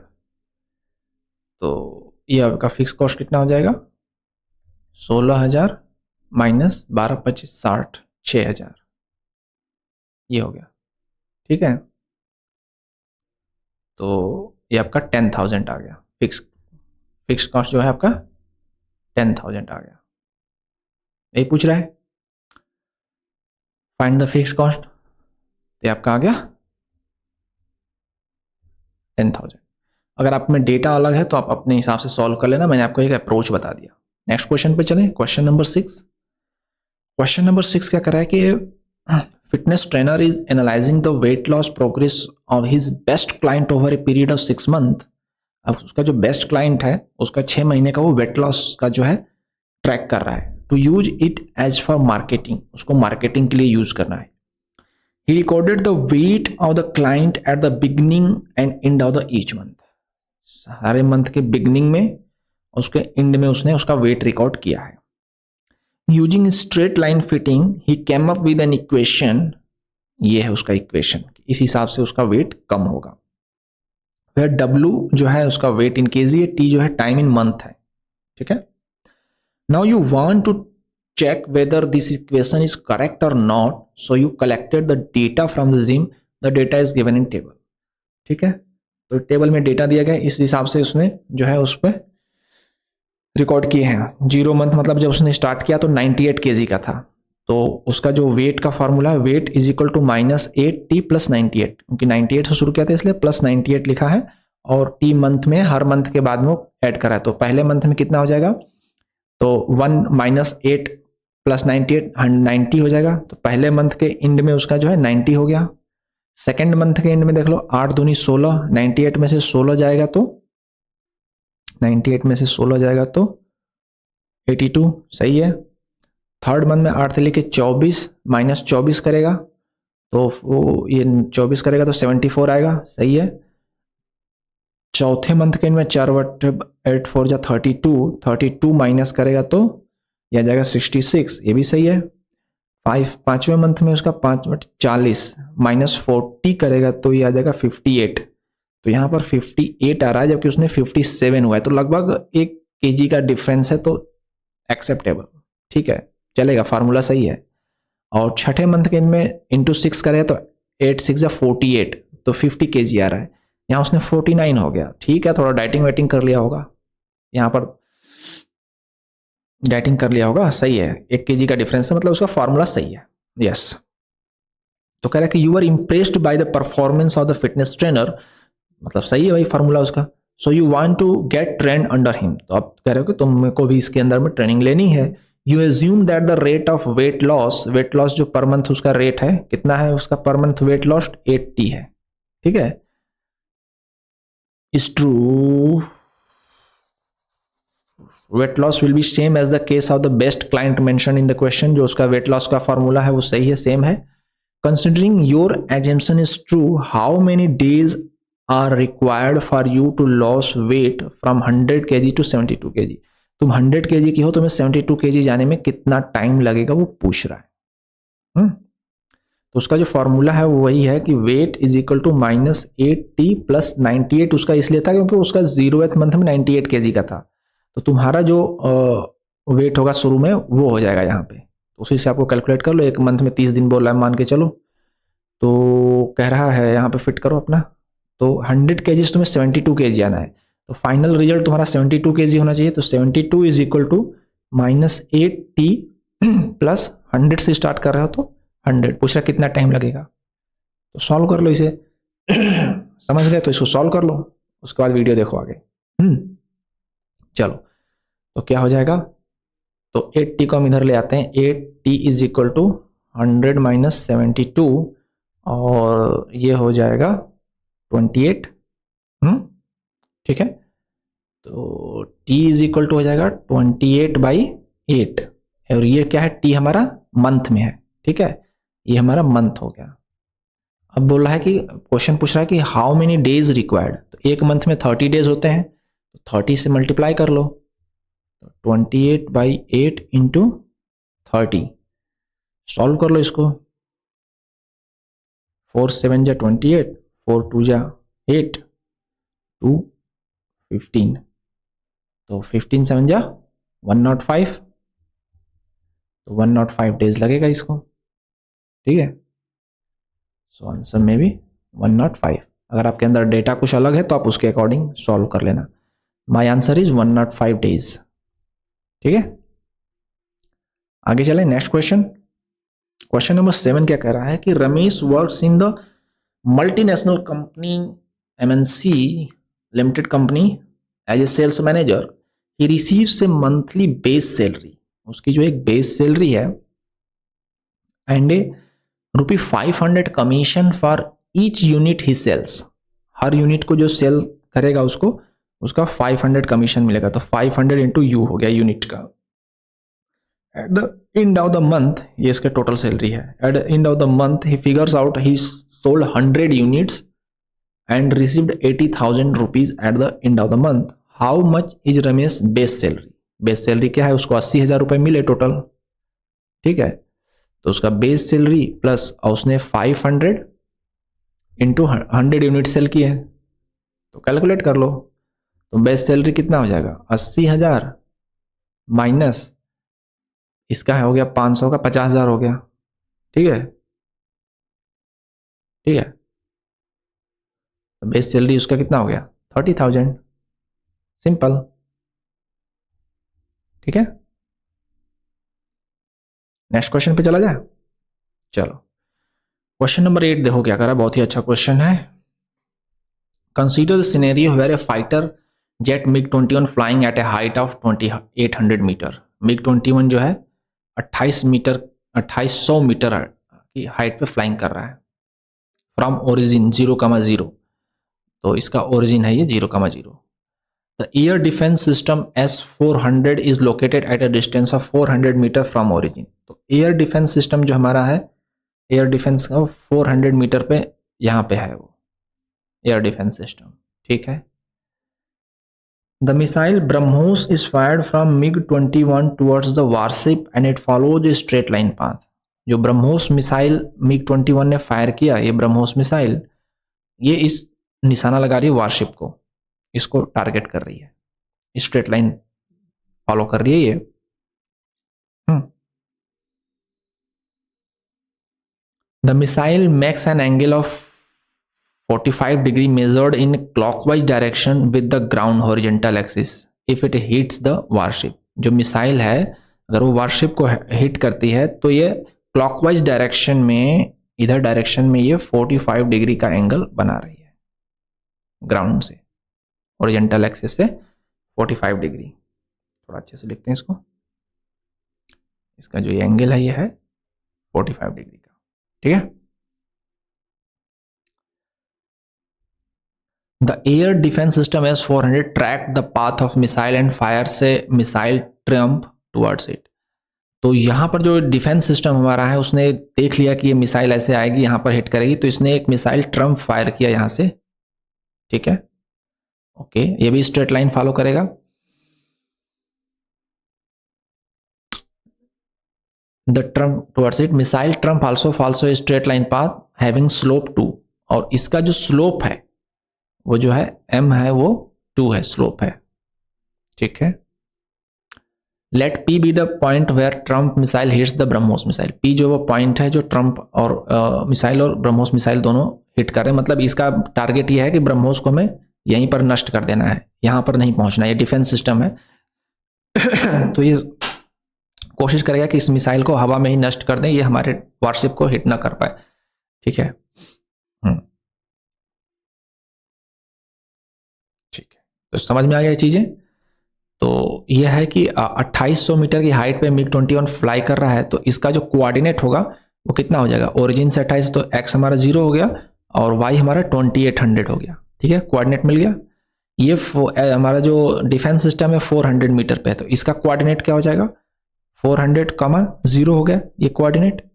तो ये आपका फिक्स कॉस्ट कितना हो जाएगा, 16,000 माइनस 12 25 60, 6,000, ये हो गया। ठीक है, तो ये आपका 10,000 आ गया, फिक्स कॉस्ट जो है आपका 10,000 आ गया। यही पूछ रहा है, फाइंड द फिक्स कॉस्ट, तो आपका आ गया 10,000। अगर आप में डेटा अलग है तो आप अपने हिसाब से सॉल्व कर लेना, मैंने आपको एक अप्रोच बता दिया। नेक्स्ट क्वेश्चन पे चलें, क्वेश्चन नंबर 6। क्वेश्चन नंबर 6 क्या कर रहा है कि fitness trainer is analysing the weight loss progress of his best client over a period of 6 month. अब उसका जो बेस्ट क्लाइंट है उसका 6 महीने का वो वेट लॉस का जो है ट्रैक कर रहा है, to use it as for marketing, उसको मार्केटिंग के लिए यूज करना है। He recorded the weight of the client at the beginning and end of the each month, सारे मंथ के बिगनिंग में उसके एंड में उसने उसका वेट रिकॉर्ड किया है। Using straight line fitting he came up with an equation, ये है उसका इक्वेशन, इस हिसाब से उसका वेट कम होगा। वह W जो है उसका वेट इन केजी है, T जो है टाइम इन मंथ है। ठीक है, now you want to check whether this equation is correct or not, so you collected the data from the gym, the data is given in table। ठीक है, तो table में data दिया गया, इस हिसाब से उसने जो है उस पर रिकॉर्ड किए हैं। 0 मंथ मतलब जब उसने स्टार्ट किया तो 98 kg का था, तो उसका जो वेट का फॉर्मूला है weight is equal to -8T plus 98, क्योंकि 98 से शुरू किया था इसलिए प्लस 98 लिखा है, और T मंथ में हर मंथ के बाद में ऐड करा है। तो पहले मंथ में कितना हो जाएगा, तो 1 माइनस 8 प्लस 98 90 हो जाएगा, तो पहले मंथ के एंड में उसका जो है 90 हो गया। सेकेंड मंथ के एंड में देख लो 8 दूनी 16, 98 में से 16 जाएगा तो 98 में से 16 जाएगा तो 82, सही है। थर्ड मंथ में 8 से लेके 24 माइनस 24 करेगा तो वो ये 24 करेगा तो 74 आएगा, सही है। चौथे मंथ के में 4/8 जा 32 माइनस करेगा तो यह आ जाएगा 66, ये भी सही है। पांचवें मंथ में उसका 5/40 -40 करेगा तो ये आ जाएगा 58, तो यहाँ पर 58 आ रहा है जबकि उसने 57 हुआ है, तो लगभग 1 kg का डिफरेंस है, तो एक्सेप्टेबल, ठीक है, चलेगा, फार्मूला सही है। और छठे मंथ के में इंटू 6 करेगा तो 8 6 48, तो 50 kg आ रहा है, यहाँ उसने 49 हो गया, ठीक है, थोड़ा डाइटिंग वाइटिंग कर लिया होगा, यहाँ पर डाइटिंग कर लिया होगा, सही है, 1 kg का डिफरेंस है, मतलब उसका फॉर्मूला सही है, यस। तो कह रहा है कि you are impressed by the performance of the fitness trainer, मतलब सही है भाई फॉर्मूला उसका। So you want to get trained under him, तो आप कह रहे हो कि तुम को भी इसके अंदर में ट्रेनिंग लेनी है। You assume that the rate of weight loss जो पर मंथ उसका रेट है, कितना है उसका पर मंथ वेट लॉस, 80 है, ठीक है। Is true weight loss will be same as the case of the best client mention in the question, जो उसका वेट लॉस का फॉर्मूला है वो सही है, सेम है। Considering your assumption is true, how many days are required for you to loss weight from 100 kg to 72 kg। तुम 100 kg की हो, तुम्हें 72 kg जाने में कितना टाइम लगेगा वो पूछ रहा है। तो उसका जो फॉर्मूला है वो वही है कि weight is equal to -80 plus 98, उसका इसलिए था क्योंकि उसका 0th मंथ में 98 kg का था, तो तुम्हारा जो वेट होगा शुरू में वो हो जाएगा यहाँ पे, तो उसी से आपको कैलकुलेट कर लो। एक मंथ में 30 दिन बोला है मान के चलो, तो कह रहा है यहाँ पे फिट करो अपना, तो 100 kg से तुम्हें 72 kg आना है, तो फाइनल रिजल्ट तुम्हारा 72 kg होना चाहिए, तो 72 इज इक्वल टू -80 प्लस 100 से स्टार्ट कर रहे हो तो 100, पूछ रहा कितना टाइम लगेगा, तो सॉल्व कर लो इसे। समझ गए, तो इसको सॉल्व कर लो, उसके बाद वीडियो देखो आगे। चलो, तो क्या हो जाएगा, तो 80 को हम इधर ले आते हैं, 80 इज इक्वल टू 100 माइनस 72, और ये हो जाएगा 28, ठीक है। तो t इज इक्वल टू हो जाएगा 28/8, और ये क्या है, t हमारा मंथ में है, ठीक है, ये हमारा मंथ हो गया। अब बोल रहा है कि क्वेश्चन पूछ रहा है कि हाउ मेनी डेज रिक्वायर्ड, तो एक मंथ में 30 डेज होते हैं, तो 30 से मल्टीप्लाई कर लो, तो 28/8 इंटू 30, सॉल्व कर लो इसको, 4 7 जा 28, 4 2 जा 8, 2 15, तो 15 7 जा 105, तो 105 डेज लगेगा इसको, ठीक है। सो आंसर में भी 105, अगर आपके अंदर डेटा कुछ अलग है तो आप उसके अकॉर्डिंग सॉल्व कर लेना। माय आंसर इज 105 डेज, ठीक है। आगे चलें, नेक्स्ट क्वेश्चन। क्वेश्चन नंबर 7 क्या कह रहा है कि Ramesh works in the multinational company MNC limited company as a sales manager, he receives a monthly base salary, उसकी जो एक बेस सैलरी है, and a ₹500 commission for each unit he sells, हर यूनिट को जो सेल करेगा उसको उसका 500 कमीशन मिलेगा, तो 500 इंटू यू हो गया यूनिट का। At the end of the month, ये इसका टोटल सैलरी है, at the end of the month he figures out he sold 100 units and received 80,000 rupees at the end of the month, how much is Ramesh base salary, base salary क्या है, उसको 80,000 रुपए मिले total, ठीक है। तो उसका बेस सैलरी प्लस उसने 500 इंटू 100 यूनिट सेल किए, तो कैलकुलेट कर लो, तो बेस सैलरी कितना हो जाएगा, 80,000 माइनस इसका हो गया 500 का 50,000 हो गया, ठीक है, ठीक है। तो बेस सैलरी उसका कितना हो गया, 30,000, सिंपल, ठीक है। नेक्स्ट क्वेश्चन पे चला जाए, चलो क्वेश्चन नंबर 8 देखो क्या करा, बहुत ही अच्छा क्वेश्चन है। Consider the scenario where a fighter jet MiG-21 flying at a height of 2800 metre, MiG-21 जो है 2800 मीटर की हाइट पे फ्लाइंग कर रहा है, फ्रॉम ओरिजिन 0,0, तो इसका ओरिजिन है ये 0,0। The air defence system S-400 is located at a distance of 400 metre from origin, तो एयर डिफेंस सिस्टम जो हमारा है एयर डिफेंस का 400 मीटर पे यहाँ पे है वो एयर डिफेंस सिस्टम, ठीक है। The missile BrahMos is fired from MiG-21 towards the warship and it follows A straight line path. जो ब्रह्मोस मिसाइल MiG-21 ने फायर किया, ये ब्रह्मोस मिसाइल, ये इस निशाना लगा रही है वारशिप को, इसको टारगेट कर रही है, स्ट्रेट लाइन फॉलो कर रही है ये। The missile makes an angle of 45 degree measured in clockwise direction with the ground horizontal axis if it hits the warship। जो मिसाइल है अगर वो वारशिप को हिट करती है तो ये क्लॉकवाइज डायरेक्शन में, इधर डायरेक्शन में ये 45 डिग्री का एंगल बना रही है ग्राउंड से, हॉरिजॉन्टल एक्सिस से 45 डिग्री। थोड़ा अच्छे से लिखते हैं इसको, इसका जो ये एंगल है ये है 45 डिग्री का, ठीक है। The air defense system S-400 tracked the path of missile and fires a missile trump towards it। तो यहाँ पर जो डिफेंस सिस्टम हमारा है उसने देख लिया कि ये मिसाइल ऐसे आएगी, यहाँ पर हिट करेगी, तो इसने एक मिसाइल ट्रम्प फायर किया यहाँ से, ठीक है। ओके, ये भी स्ट्रेट लाइन फॉलो करेगा। The Trump towards it, missile Trump also falls a straight line path having slope 2। और इसका जो स्लोप है वो जो है m है वो 2 है, स्लोप है, ठीक है। Let P be the point where Trump missile hits the BrahMos missile. P जो वो पॉइंट है जो ट्रम्प और मिसाइल और ब्रह्मोस मिसाइल दोनों हिट कर रहे हैं, मतलब इसका टारगेट ये है कि ब्रह्मोस को हमें यहीं पर नष्ट कर देना है, यहाँ पर नहीं पहुंचना, ये डिफेंस सिस्टम है। तो ये कोशिश करेगा कि इस मिसाइल को हवा में ही नष्ट कर दें, ये हमारे वारशिप को हिट ना कर पाए, ठीक है। ठीक है, तो समझ में आ गया ये चीजें। तो यह है कि 2800 मीटर की हाइट पे MiG-21 फ्लाई कर रहा है, तो इसका जो कोऑर्डिनेट होगा वो कितना हो जाएगा, ओरिजिन से 28, तो x हमारा 0 हो गया और y हमारा 2800 हो गया, ठीक है। कोऑर्डिनेट मिल गया। ये हमारा जो डिफेंस सिस्टम है 400 मीटर पे है, तो इसका कोऑर्डिनेट क्या हो जाएगा, 400, 0 हो गया ये कोऑर्डिनेट।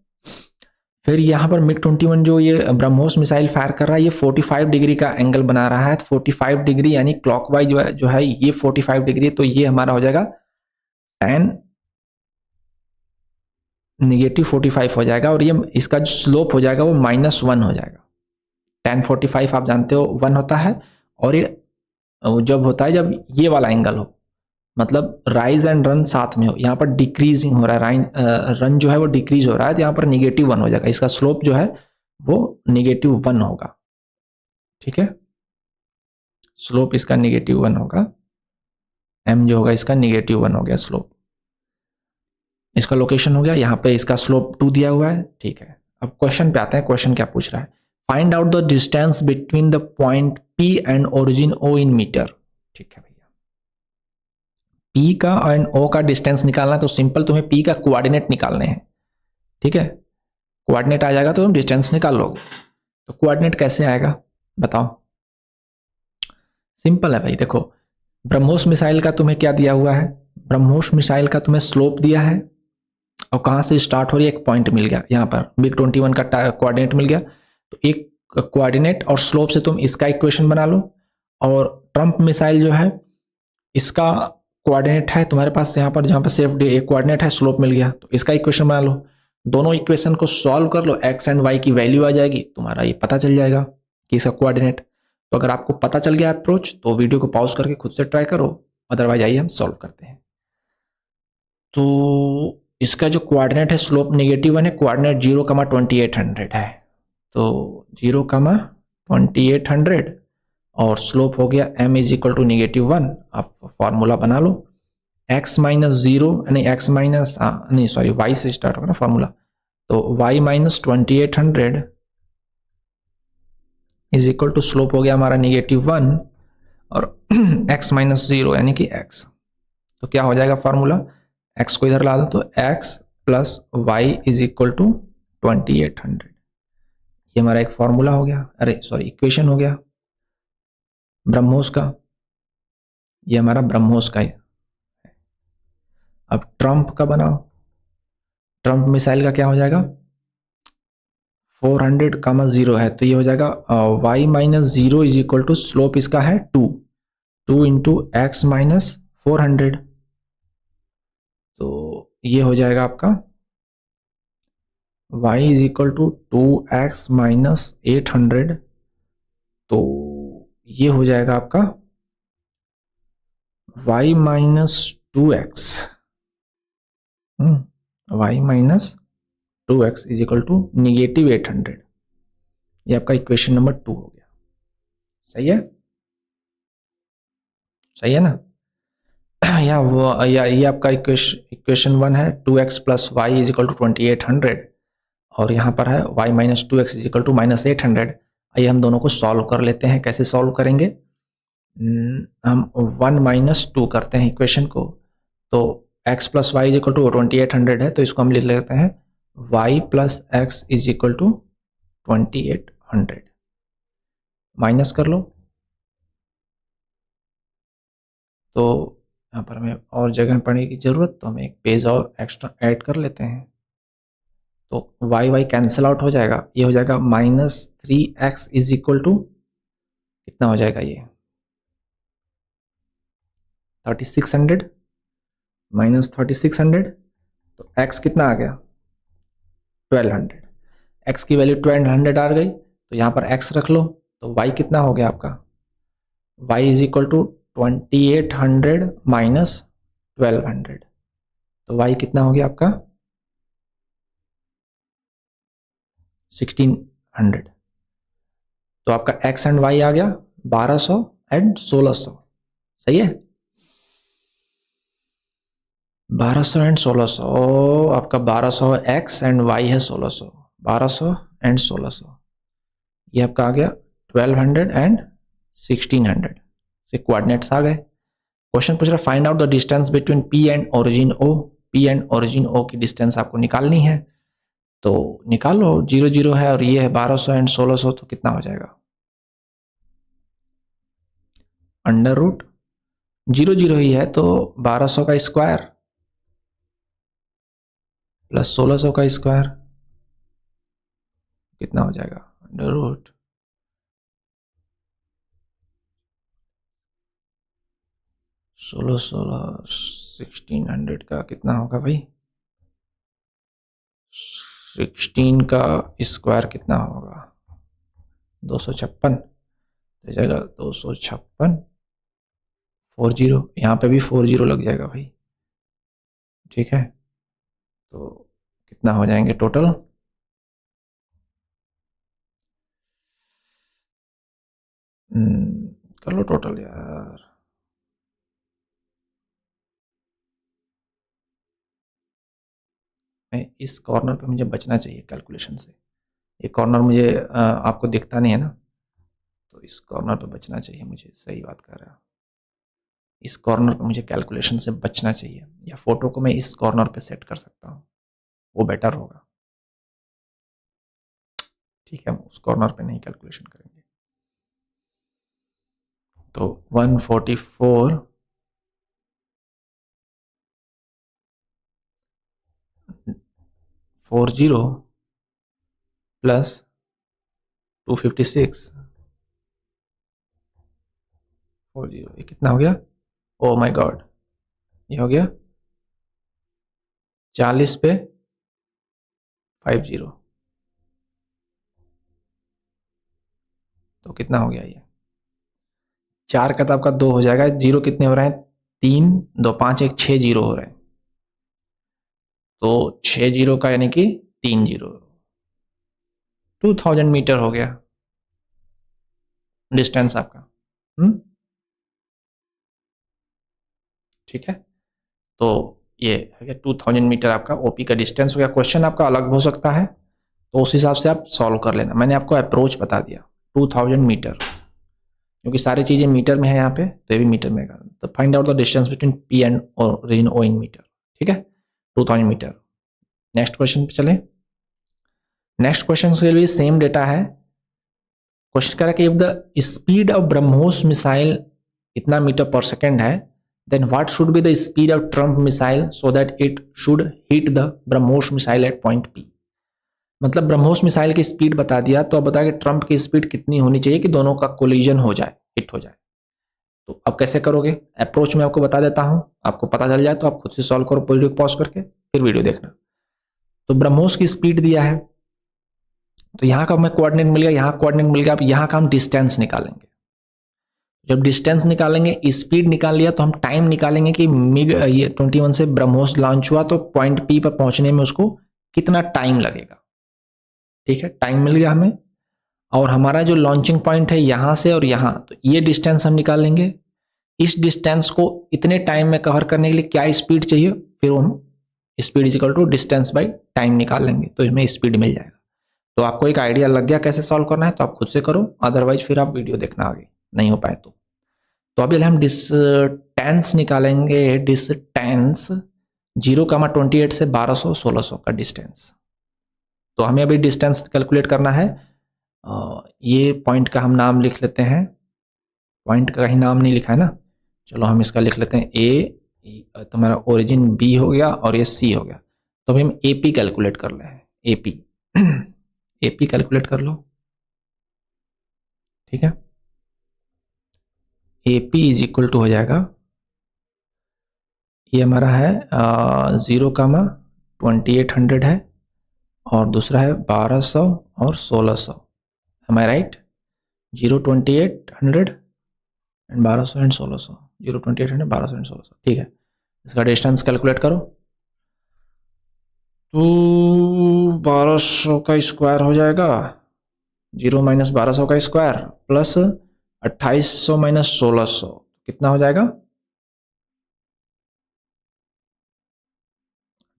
फिर यहाँ पर MiG-21 जो ये ब्रह्मोस मिसाइल फायर कर रहा है, ये 45 डिग्री का एंगल बना रहा है, 45 डिग्री यानी क्लॉकवाइज जो है ये 45 डिग्री, तो ये हमारा हो जाएगा tan -45 हो जाएगा, और ये इसका जो स्लोप हो जाएगा वो -1 हो जाएगा। tan 45 आप जानते हो 1 होता है, और ये जब होता है जब ये वाला एंगल हो, मतलब राइज एंड रन साथ में हो, यहाँ पर डिक्रीजिंग हो रहा है, रन जो है वो डिक्रीज हो रहा है, तो यहाँ पर -1 हो जाएगा, इसका स्लोप जो है वो -1 होगा, ठीक है। स्लोप इसका -1 होगा, m जो होगा इसका -1 हो गया स्लोप। इसका लोकेशन हो गया, यहाँ पे इसका स्लोप 2 दिया हुआ है, ठीक है। अब क्वेश्चन पे आते हैं, क्वेश्चन क्या पूछ रहा है, find out the distance between the point P and origin O in metre, ठीक है। P का एंड O का डिस्टेंस निकालना है, तो सिंपल तुम्हें P का कोऑर्डिनेट निकालने हैं, ठीक है। कोऑर्डिनेट आ जाएगा तो तुम डिस्टेंस निकाल लोगे। तो कोऑर्डिनेट कैसे आएगा बताओ। सिंपल है भाई, देखो ब्रह्मोस मिसाइल का तुम्हें क्या दिया हुआ है, ब्रह्मोस मिसाइल का तुम्हें स्लोप दिया है, और कहाँ से स्टार्ट हो रही है, एक पॉइंट मिल गया, यहाँ पर MiG-21 का कोऑर्डिनेट मिल गया, तो एक कोऑर्डिनेट और स्लोप से तुम इसका इक्वेशन बना लो। और ट्रम्प मिसाइल जो है इसका कोऑर्डिनेट है तुम्हारे पास यहाँ पर, जहाँ पर सिर्फ एक कोऑर्डिनेट है, स्लोप मिल गया, तो इसका इक्वेशन बना लो। दोनों इक्वेशन को सॉल्व कर लो, x एंड y की वैल्यू आ जाएगी, तुम्हारा ये पता चल जाएगा कि इसका कोऑर्डिनेट। तो अगर आपको पता चल गया अप्रोच तो वीडियो को पॉज करके खुद से ट्राई करो, अदरवाइज आइए हम सॉल्व करते हैं। तो इसका जो कोऑर्डिनेट है स्लोप -1 है, कोऑर्डिनेट 0,2800 है, तो 0,2800 और स्लोप हो गया m = -1। आप फॉर्मूला बना लो, x - 0 नहीं x माइनस नहीं सॉरी y से स्टार्ट होगा ना फॉर्मूला, तो y - 2800 = स्लोप हो गया हमारा -1 और x - 0 यानी कि x, तो क्या हो जाएगा फॉर्मूला, x को इधर ला दो तो x + y = 2800। ये हमारा एक फॉर्मूला हो गया, अरे सॉरी इक्वेशन हो गया ब्रह्मोस का, ये हमारा ब्रह्मोस का है। अब ट्रम्प का बनाओ, ट्रम्प मिसाइल का क्या हो जाएगा, 400 कामा 0 है, तो ये हो जाएगा y minus 0 is equal to slope इसका है 2 इंटू एक्स माइनस 400। तो ये हो जाएगा आपका y is equal to 2x minus 800। तो ये हो जाएगा आपका y minus 2x, y minus 2x is equal to negative 800। ये आपका इक्वेशन नंबर 2 हो गया। सही है, सही है ना। या वो या ये आपका इक्वेशन 1 है, 2x plus y is equal to 2800, और यहाँ पर है y minus 2x is equal to minus 800। आइए हम दोनों को सॉल्व कर लेते हैं। कैसे सॉल्व करेंगे? हम 1 माइनस 2 करते हैं इक्वेशन को, तो x plus y is equal to 2800 है, तो इसको हम लिख लेते हैं y plus x is equal to 2800। Minus कर लो, तो यहाँ पर हमें और जगह पड़ने की जरूरत, तो हम एक पेज और एक्स्ट्रा ऐड कर लेते हैं। तो वाई वाई कैंसिल आउट हो जाएगा, ये हो जाएगा minus 3x is equal to कितना हो जाएगा, ये 3600 माइनस 3600। तो x कितना आ गया 1200। x की वैल्यू 1200 आ गई, तो यहाँ पर x रख लो, तो y कितना हो गया आपका, y is equal to 2800 minus 1200। तो y कितना हो गया आपका 1600। तो आपका x एंड y आ गया 1200 एंड 1600। सही है, 1200 एंड 1600। आपका 1200 x एंड y है 1600, 1200 एंड 1600, ये आपका आ गया 1200 एंड 1600 से कोऑर्डिनेट्स आ गए। क्वेश्चन पूछ रहा find out the distance between P and origin O। P and origin O की डिस्टेंस आपको निकालनी है, तो निकालो। 0 0 है और ये है 1200 एंड 1600, तो कितना हो जाएगा अंडर रूट 0 0 ही है, तो 1200 का स्क्वायर प्लस 1600 का स्क्वायर कितना हो जाएगा अंडर रूट 1600 का कितना होगा भाई, 16 का स्क्वायर कितना होगा 256, तो जाएगा 256 40, यहाँ पे भी 40 लग जाएगा भाई। ठीक है, तो कितना हो जाएंगे टोटल, कर लो टोटल यार। इस कॉर्नर पे मुझे बचना चाहिए कैलकुलेशन से, ये कॉर्नर मुझे आपको दिखता नहीं है ना, तो इस कॉर्नर पे बचना चाहिए मुझे। सही बात कर रहा है, इस कॉर्नर पे मुझे कैलकुलेशन से बचना चाहिए, या फोटो को मैं इस कॉर्नर पे सेट कर सकता हूँ, वो बेटर होगा। ठीक है, हम उस कॉर्नर पे नहीं कैलकुलेशन करेंगे। तो 144 40 प्लस 256 40, ये कितना हो गया, ओ माय गॉड, ये हो गया 40 पे 50, तो कितना हो गया ये 4 का, तो आपका 2 हो जाएगा। जीरो कितने हो रहे हैं 3 2 5 1 6 जीरो हो रहे हैं, तो 6 जीरो का यानी कि 3 जीरो, 2000 मीटर हो गया डिस्टेंस आपका। ठीक है, तो ये है 2000 मीटर आपका ओपी का डिस्टेंस हो गया। क्वेश्चन आपका अलग हो सकता है, तो उस हिसाब से आप सॉल्व कर लेना। मैंने आपको अप्रोच बता दिया 2000 मीटर, क्योंकि सारी चीजें मीटर में है यहाँ पे, तो ये भी मीटर में है। तो find out the distance between P and origin O in metre. ठीक है, 2000 मीटर। नेक्स्ट क्वेश्चन पे चले। नेक्स्ट क्वेश्चन के लिए सेम डेटा है। क्वेश्चन कह रहा है कि if the speed of BrahMos missile इतना मीटर पर सेकेंड है, then what should be the speed of Trump missile so that it should hit the BrahMos missile at point P। मतलब ब्रह्मोस मिसाइल की स्पीड बता दिया, तो अब बता कि ट्रंप की स्पीड कितनी होनी चाहिए कि दोनों का कोलिजन हो जाए, हिट हो जाए। तो अब कैसे करोगे, अप्रोच में आपको बता देता हूं, आपको पता चल जाए तो आप खुद से सॉल्व करो, वीडियो पॉज करके फिर वीडियो देखना। तो ब्रह्मोस की स्पीड दिया है, तो यहाँ का हमें कोऑर्डिनेट मिल गया, यहाँ कोऑर्डिनेट मिल गया। अब यहाँ का हम डिस्टेंस निकालेंगे। जब डिस्टेंस निकालेंगे, स्पीड निकाल लिया, तो हम टाइम निकालेंगे कि मिग ये 21 से ब्रह्मोस लॉन्च हुआ, तो पॉइंट पी पर पहुंचने में उसको कितना टाइम लगेगा। ठीक है, टाइम मिल गया हमें। और हमारा जो लॉन्चिंग पॉइंट है यहाँ से और यहाँ, तो ये डिस्टेंस हम निकालेंगे। इस डिस्टेंस को इतने टाइम में कवर करने के लिए क्या स्पीड चाहिए, फिर हम speed is equal to distance by time निकाल लेंगे, तो इसमें स्पीड मिल जाएगा। तो आपको एक आइडिया लग गया कैसे सॉल्व करना है, तो आप खुद से करो, अदरवाइज फिर आप वीडियो देखना आगे नहीं हो पाए तो अभी हम डिस्टेंस निकालेंगे। डिस्टेंस 0,28 से 1200 1600 का डिस्टेंस। तो हमें अभी डिस्टेंस कैलकुलेट करना है। ये पॉइंट का हम नाम लिख लेते हैं, पॉइंट का कहीं नाम नहीं लिखा है ना, चलो हम इसका लिख लेते हैं ए। तो हमारा ओरिजिन बी हो गया और ये सी हो गया। तो अभी हम एपी कैलकुलेट कर रहे हैं, एपी एपी कैलकुलेट कर लो। ठीक है, एपी इज इक्वल टू हो जाएगा, ये हमारा है 0,2800 है, और दूसरा है 1200 और 1600। Am I right? 0,2800 and 1200 and 1600, 0,2800 1200 and 1600। ठीक है, इसका डिस्टेंस कैलकुलेट करो। तो 1200 का स्क्वायर हो जाएगा, 0 माइनस 1200 का स्क्वायर प्लस 2800 माइनस 1600, कितना हो जाएगा?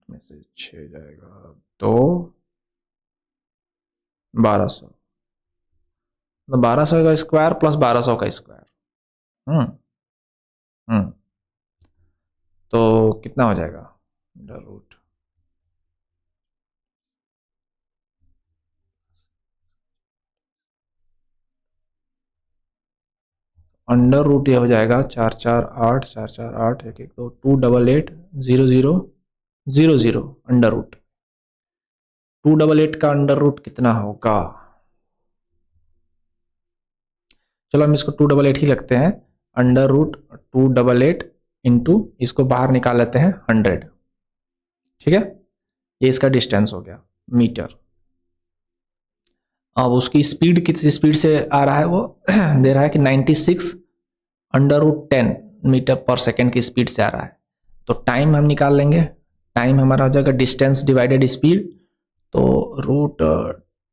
में से 6 जाएगा तो 1200, तो 1200 का स्क्वायर प्लस 1200 का स्क्वायर। हम्म हम्म तो कितना हो जाएगा? अंडर रूट ये हो जाएगा 448 448 1 1 2 288 00 00 अंडर रूट 288 का अंडर रूट कितना होगा? चलो हम इसको 288 ही लगते हैं। अंडर रूट 288 इंटू इसको बाहर निकाल लेते हैं 100। ठीक है, ये इसका डिस्टेंस हो गया मीटर। अब उसकी स्पीड किस स्पीड से आ रहा है, वो दे रहा है कि 96 अंडर रूट 10 मीटर पर सेकेंड की स्पीड से आ रहा है। तो टाइम हम निकाल लेंगे, टाइम हमारा हो जाएगा डिस्टेंस डिवाइडेड स्पीड। तो रूट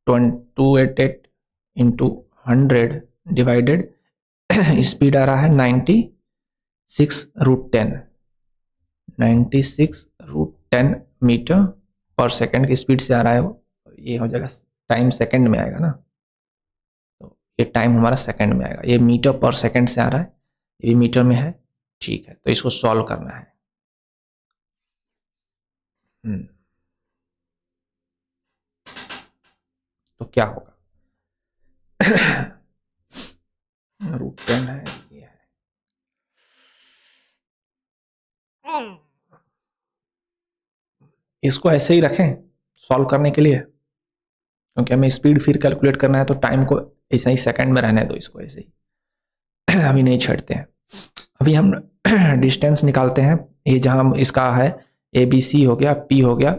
288 इंटू 100 डिवाइडेड स्पीड आ रहा है 96 रूट 10, 96 रूट 10 मीटर पर सेकेंड की स्पीड से आ रहा है वो। ये हो जाएगा, टाइम सेकेंड में आएगा ना, तो ये टाइम हमारा सेकेंड में आएगा। ये मीटर पर सेकेंड से आ रहा है, ये मीटर में है। ठीक है, तो इसको सॉल्व करना है। तो क्या होगा? रूट 10 है, ये है। इसको ऐसे ही रखें सॉल्व करने के लिए, क्योंकि हमें स्पीड फिर कैलकुलेट करना है, तो टाइम को ऐसा ही सेकंड में रहने दो, इसको ऐसे ही अभी नहीं छेड़ते हैं। अभी हम डिस्टेंस निकालते हैं। ये जहां इसका है ए बी सी हो गया, पी हो गया,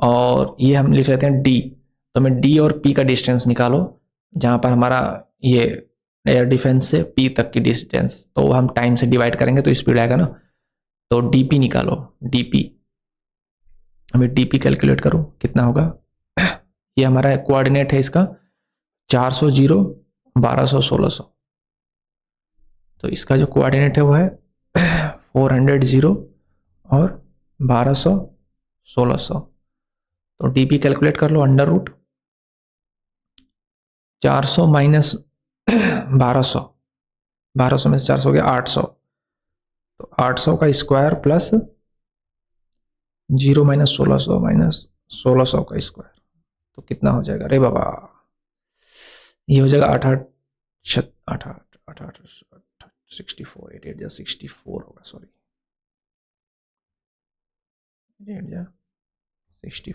और ये हम लिख लेते हैं डी। तो हमें डी और पी का डिस्टेंस निकालो, जहां पर हमारा ये एयर डिफेंस से पी तक की डिस्टेंस, तो हम टाइम से डिवाइड करेंगे तो स्पीड आएगा ना। तो डीपी निकालो, डीपी। हमें डीपी कैलकुलेट करो, कितना होगा? ये हमारा कोऑर्डिनेट है इसका 400 जीरो 1200 1600। तो इसका जो कोऑर्डिनेट है वो है 400 जीरो और 1200 1600। तो डीपी कैलकुलेट कर लो, अंडर रूट 400 माइनस 1200, 1200 में से 400 हो गया 800, तो 800 का स्क्वायर प्लस 0 माइनस 1600 माइनस 1600 का स्क्वायर, तो कितना हो जाएगा? अरे बाबा, ये हो जाएगा 8 8 8 8 8 64 8 8 64 होगा, सॉरी 8 8 64।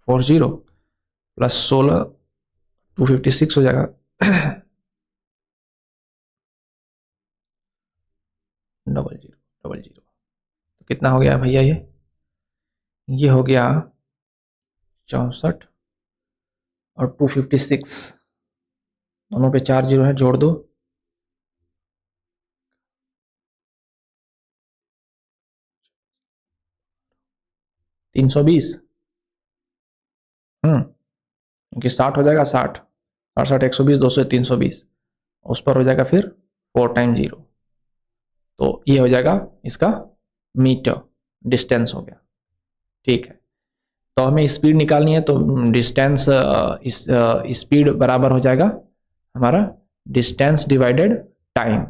40 प्लस 16 256 हो जाएगा। डबल जीरो डबल जीरो, तो कितना हो गया भैया? ये हो गया 64 और 256, दोनों पे 4 जीरो है, जोड़ दो। 320, क्योंकि 60 हो जाएगा, 60 68 120 200 320, उस पर हो जाएगा फिर 4 टाइम जीरो, तो ये हो जाएगा इसका मीटर डिस्टेंस हो गया। ठीक है, तो हमें स्पीड निकालनी है, तो डिस्टेंस इस स्पीड बराबर हो जाएगा हमारा डिस्टेंस डिवाइडेड टाइम।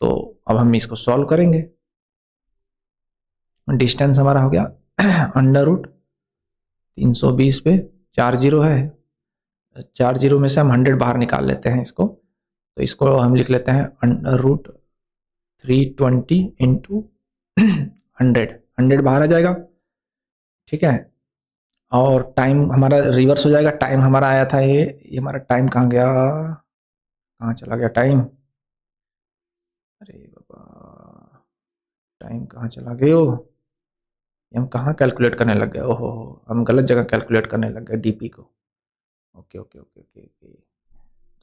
तो अब हम इसको सॉल्व करेंगे। डिस्टेंस हमारा हो गया अंडर रूट 320 पे 4 जीरो है, 4 जीरो में से हम 100 बाहर निकाल लेते हैं इसको, तो इसको हम लिख लेते हैं अंडर रूट 320 इंटू 100 बाहर आ जाएगा। ठीक है, और टाइम हमारा रिवर्स हो जाएगा। टाइम हमारा आया था ये हमारा टाइम कहाँ गया, कहाँ चला गया टाइम? अरे बाबा, टाइम कहाँ चला गया? हम कहाँ कैलकुलेट करने लग गए? ओहो, हम गलत जगह कैलकुलेट करने लग गए डीपी को। Okay okay okay okay okay,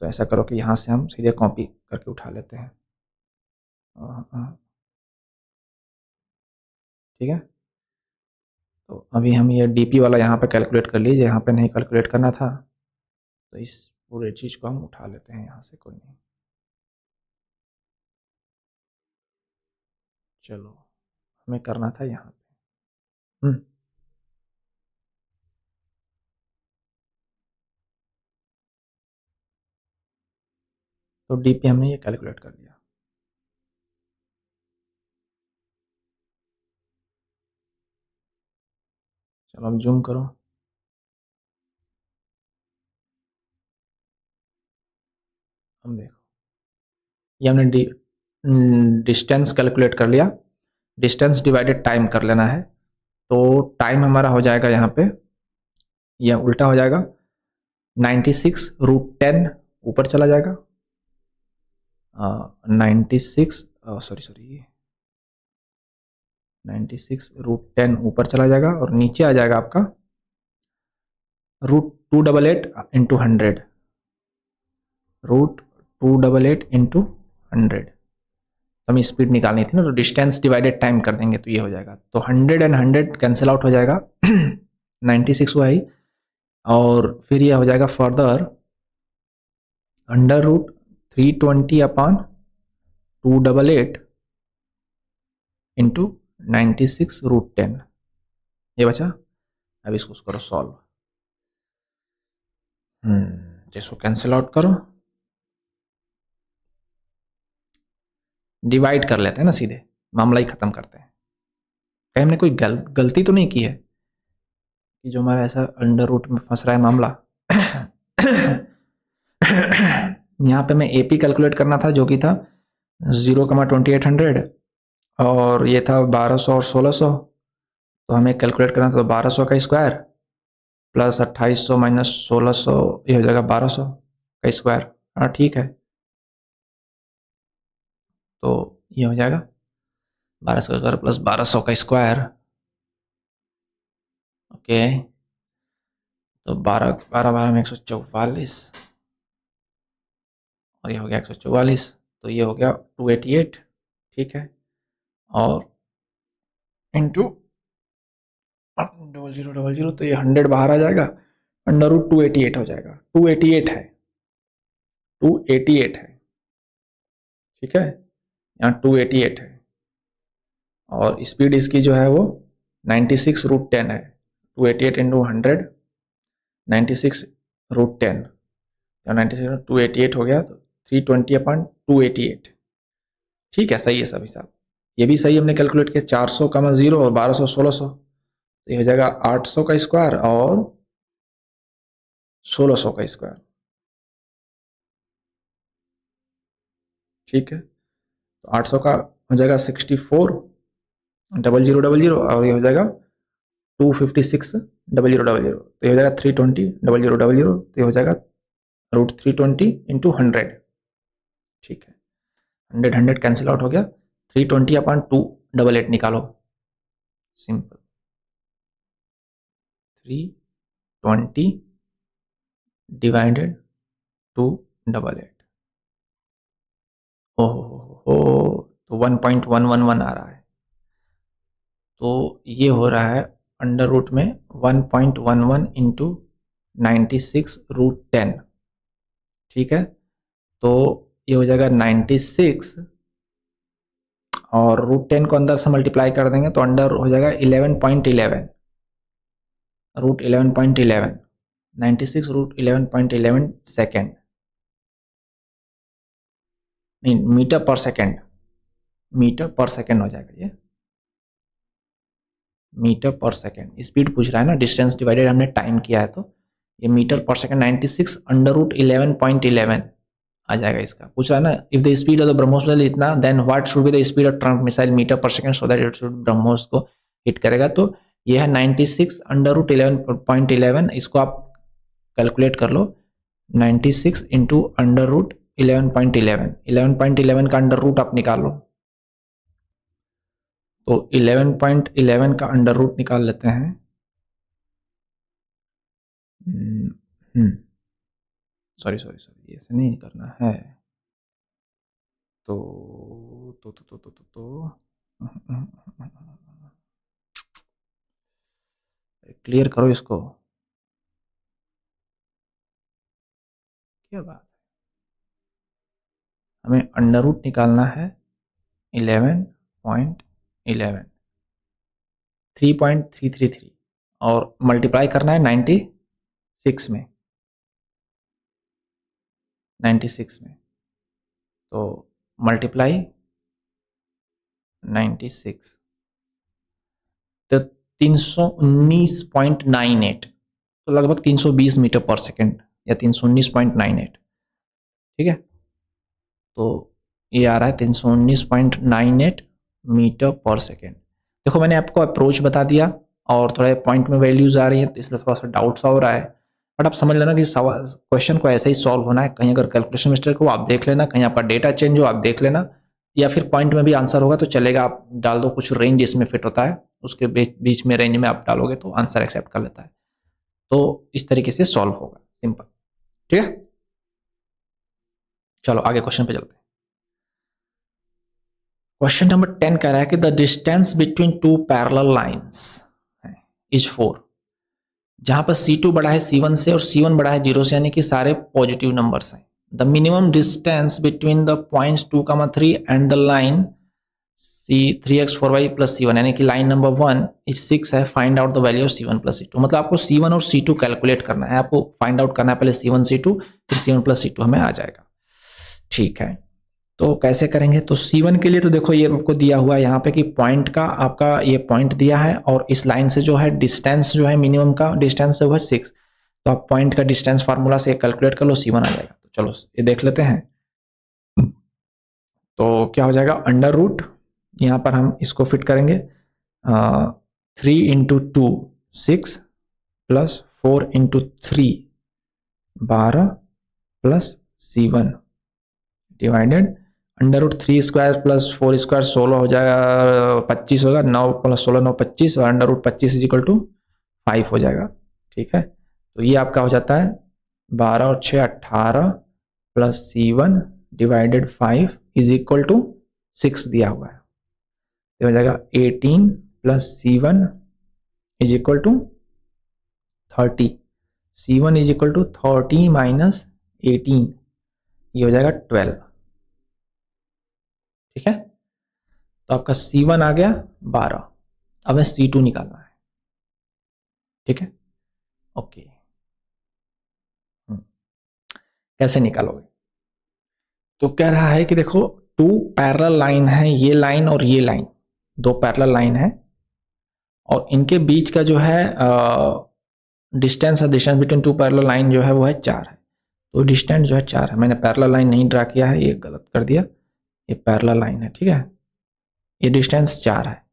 तो ऐसा करो कि यहाँ से हम सीधे कॉपी करके उठा लेते हैं। ठीक है, तो अभी हम ये डीपी वाला यहाँ पे कैलकुलेट कर लीजिए, यहाँ पे नहीं कैलकुलेट करना था, तो इस पूरे चीज़ को हम उठा लेते हैं यहाँ से, कोई नहीं। चलो, हमें करना था यहाँ पे। तो डीपी हमने ये कैलकुलेट कर लिया। चलो अब जूम करो, हम देखो, ये हमने डिस्टेंस कैलकुलेट कर लिया। डिस्टेंस डिवाइडेड टाइम कर लेना है, तो टाइम हमारा हो जाएगा यहाँ पे, यह उल्टा हो जाएगा, 96 रूट 10 ऊपर चला जाएगा, 96 सॉरी 96 रूट 10 ऊपर चला जाएगा, और नीचे आ जाएगा आपका रूट 288 इंटू 100, रूट 288 इंटू 100। हमें स्पीड निकालनी थी ना, तो डिस्टेंस डिवाइडेड टाइम कर देंगे तो ये हो जाएगा, तो 100 एंड 100 कैंसिल आउट हो जाएगा 96 हुआ ही, और फिर ये हो जाएगा फर्दर अंडर रूट 320 अपान 288 इंटू 96 रूट 10, ये बचा। अब इसको करो सॉल्व, इसको कैंसिल आउट करो, डिवाइड कर लेते हैं ना सीधे, मामला ही खत्म करते हैं। कहीं हमने कोई गलती तो नहीं की है कि जो हमारा ऐसा अंडर रूट में फंस रहा है मामला? यहाँ पे मैं एपी कैलकुलेट करना था, जो कि था 0,2800, और ये था 1200 और 1600, तो हमें कैलकुलेट करना था, तो 1200 का स्क्वायर प्लस 2800 माइनस 1600, ये हो जाएगा 1200 का स्क्वायर। हाँ ठीक है, तो ये हो जाएगा 1200 का स्क्वायर प्लस 1200 का स्क्वायर। ओके, तो 12 12 12 में 144, और ये हो गया 144, तो ये हो गया 288। ठीक है, और इंटू 0000, तो ये 100 बाहर आ जाएगा, अंडर रूट 288 हो जाएगा, 288 है, 288 है। ठीक है, यहाँ 288 है, और स्पीड इसकी जो है वो 96 रूट 10 है, 288 इंटू 100, 96 रूट 10, 96 288 हो गया, तो 320 अपॉन 288। ठीक है, सही है सब हिसाब, ये भी सही हमने कैलकुलेट किया, 400 का 0 और 1200 1600, तो ये हो जाएगा 800 का स्क्वायर और 1600 का स्क्वायर। ठीक है, तो 800 का हो जाएगा 64 0000, और ये हो जाएगा 256,000 तो ये हो जाएगा 320,000 तो ये हो जाएगा √320 इंटू 100। ठीक है, 100 कैंसिल आउट हो गया, 320/288 निकालो, सिंपल, 320 डिवाइडेड 288, ओहो, तो 1.111 आ रहा है, तो ये हो रहा है अंडर रूट में 1.11 इंटू 96√10। ठीक है, तो ये हो जाएगा 96 और √10 को अंदर से मल्टीप्लाई कर देंगे तो अंडर हो जाएगा 11.11, √11.11, 96 √11.11 सेकेंड, नहीं मीटर पर सेकेंड, मीटर पर सेकेंड हो जाएगा, ये मीटर पर सेकेंड, स्पीड पूछ रहा है ना, डिस्टेंस डिवाइडेड हमने टाइम किया है, तो ये मीटर पर सेकेंड 96 √11.11 आ जाएगा। इसका पूछ रहा है ना, if the speed of the BrahMos missile इतना, then what should be the speed of Trump missile metre पर second so that it should BrahMos को हिट करेगा। तो ये है 96 √11.11, इसको आप कैलकुलेट कर लो, 96 इंटू √11.11, 11.11 का अंडर रूट आप निकाल लो, तो 11.11 का अंडर रूट निकाल लेते हैं। सॉरी ऐसे नहीं करना है, तो क्लियर करो इसको, क्या बात है, हमें अंडर रूट निकालना है 11.11, 3.333 और मल्टीप्लाई करना है 96 में, 96 में, तो मल्टीप्लाई 96 तो 319.98, तो लगभग 320 मीटर पर सेकेंड या 319.98। ठीक है, तो ये आ रहा है 319.98 मीटर पर सेकेंड। देखो मैंने आपको अप्रोच बता दिया और थोड़ा पॉइंट में वैल्यूज आ रही है, तो इसलिए थोड़ा सा डाउट सा हो रहा है, बट आप समझ लेना कि सवाल क्वेश्चन को ऐसे ही सॉल्व होना है। कहीं अगर कैलकुलेशन मिस्टेक हो आप देख लेना, कहीं आपका डेटा चेंज हो आप देख लेना, या फिर पॉइंट में भी आंसर होगा तो चलेगा, आप डाल दो कुछ रेंज इसमें फिट होता है, उसके बीच में रेंज में आप डालोगे तो आंसर एक्सेप्ट कर लेता है। तो इस तरीके से सॉल्व होगा, सिंपल। ठीक है, चलो आगे क्वेश्चन पे चलते हैं। क्वेश्चन नंबर 10 कह रहा है कि the distance between two parallel lines is 4, जहां पर C2 बड़ा है C1 से और C1 बड़ा है 0 से, यानी कि सारे पॉजिटिव नंबर्स हैं। The minimum distance between the points 2,3 and the line C3x4y plus C1, यानी कि लाइन नंबर 1 इज 6 है, find out the value of C1 plus C2। मतलब आपको C1 और C2 कैलकुलेट करना है, आपको फाइंड आउट करना है पहले C1 C2, फिर C1 प्लस C2 हमें आ जाएगा। ठीक है, तो कैसे करेंगे, तो C1 के लिए तो देखो ये आपको दिया हुआ है यहाँ पे कि पॉइंट का आपका ये पॉइंट दिया है और इस लाइन से जो है डिस्टेंस जो है मिनिमम का डिस्टेंस है वो है 6, तो आप पॉइंट का डिस्टेंस फार्मूला से कैलकुलेट कर लो, C1 आ जाएगा। तो चलो ये देख लेते हैं, तो क्या हो जाएगा, अंडर रूट, यहाँ पर हम इसको फिट करेंगे 3 into 2 6 plus 4 into 3 12 plus C1 divided under root 3 square plus 4 square 16 हो जाएगा, 25 होगा, 9 प्लस 16 9 25 और under root 25 is equal to 5 हो जाएगा। ठीक है, तो ये आपका हो जाता है 12 और 6 18 plus C1 divided 5 is equal to 6 दिया हुआ है, तो हो जाएगा 18 plus C1 is equal to 30, C1 is equal to 30 minus 18, ये हो जाएगा 12। ठीक है, तो आपका C1 आ गया 12, अब हमें C2 निकालना है। ठीक है, ओके, कैसे निकालोगे, तो कह रहा है कि देखो 2 पैरेलल लाइन है, ये लाइन और ये लाइन, 2 पैरेलल लाइन है और इनके बीच का जो है डिस्टेंस है, डिस्टेंस बिटवीन 2 पैरेलल लाइन जो है वो है 4 है, तो डिस्टेंस जो है 4 है। मैंने पैरेलल लाइन नहीं ड्रा किया है, ये गलत कर दिया, ये पैरेलल लाइन है। ठीक है, ये डिस्टेंस 4 है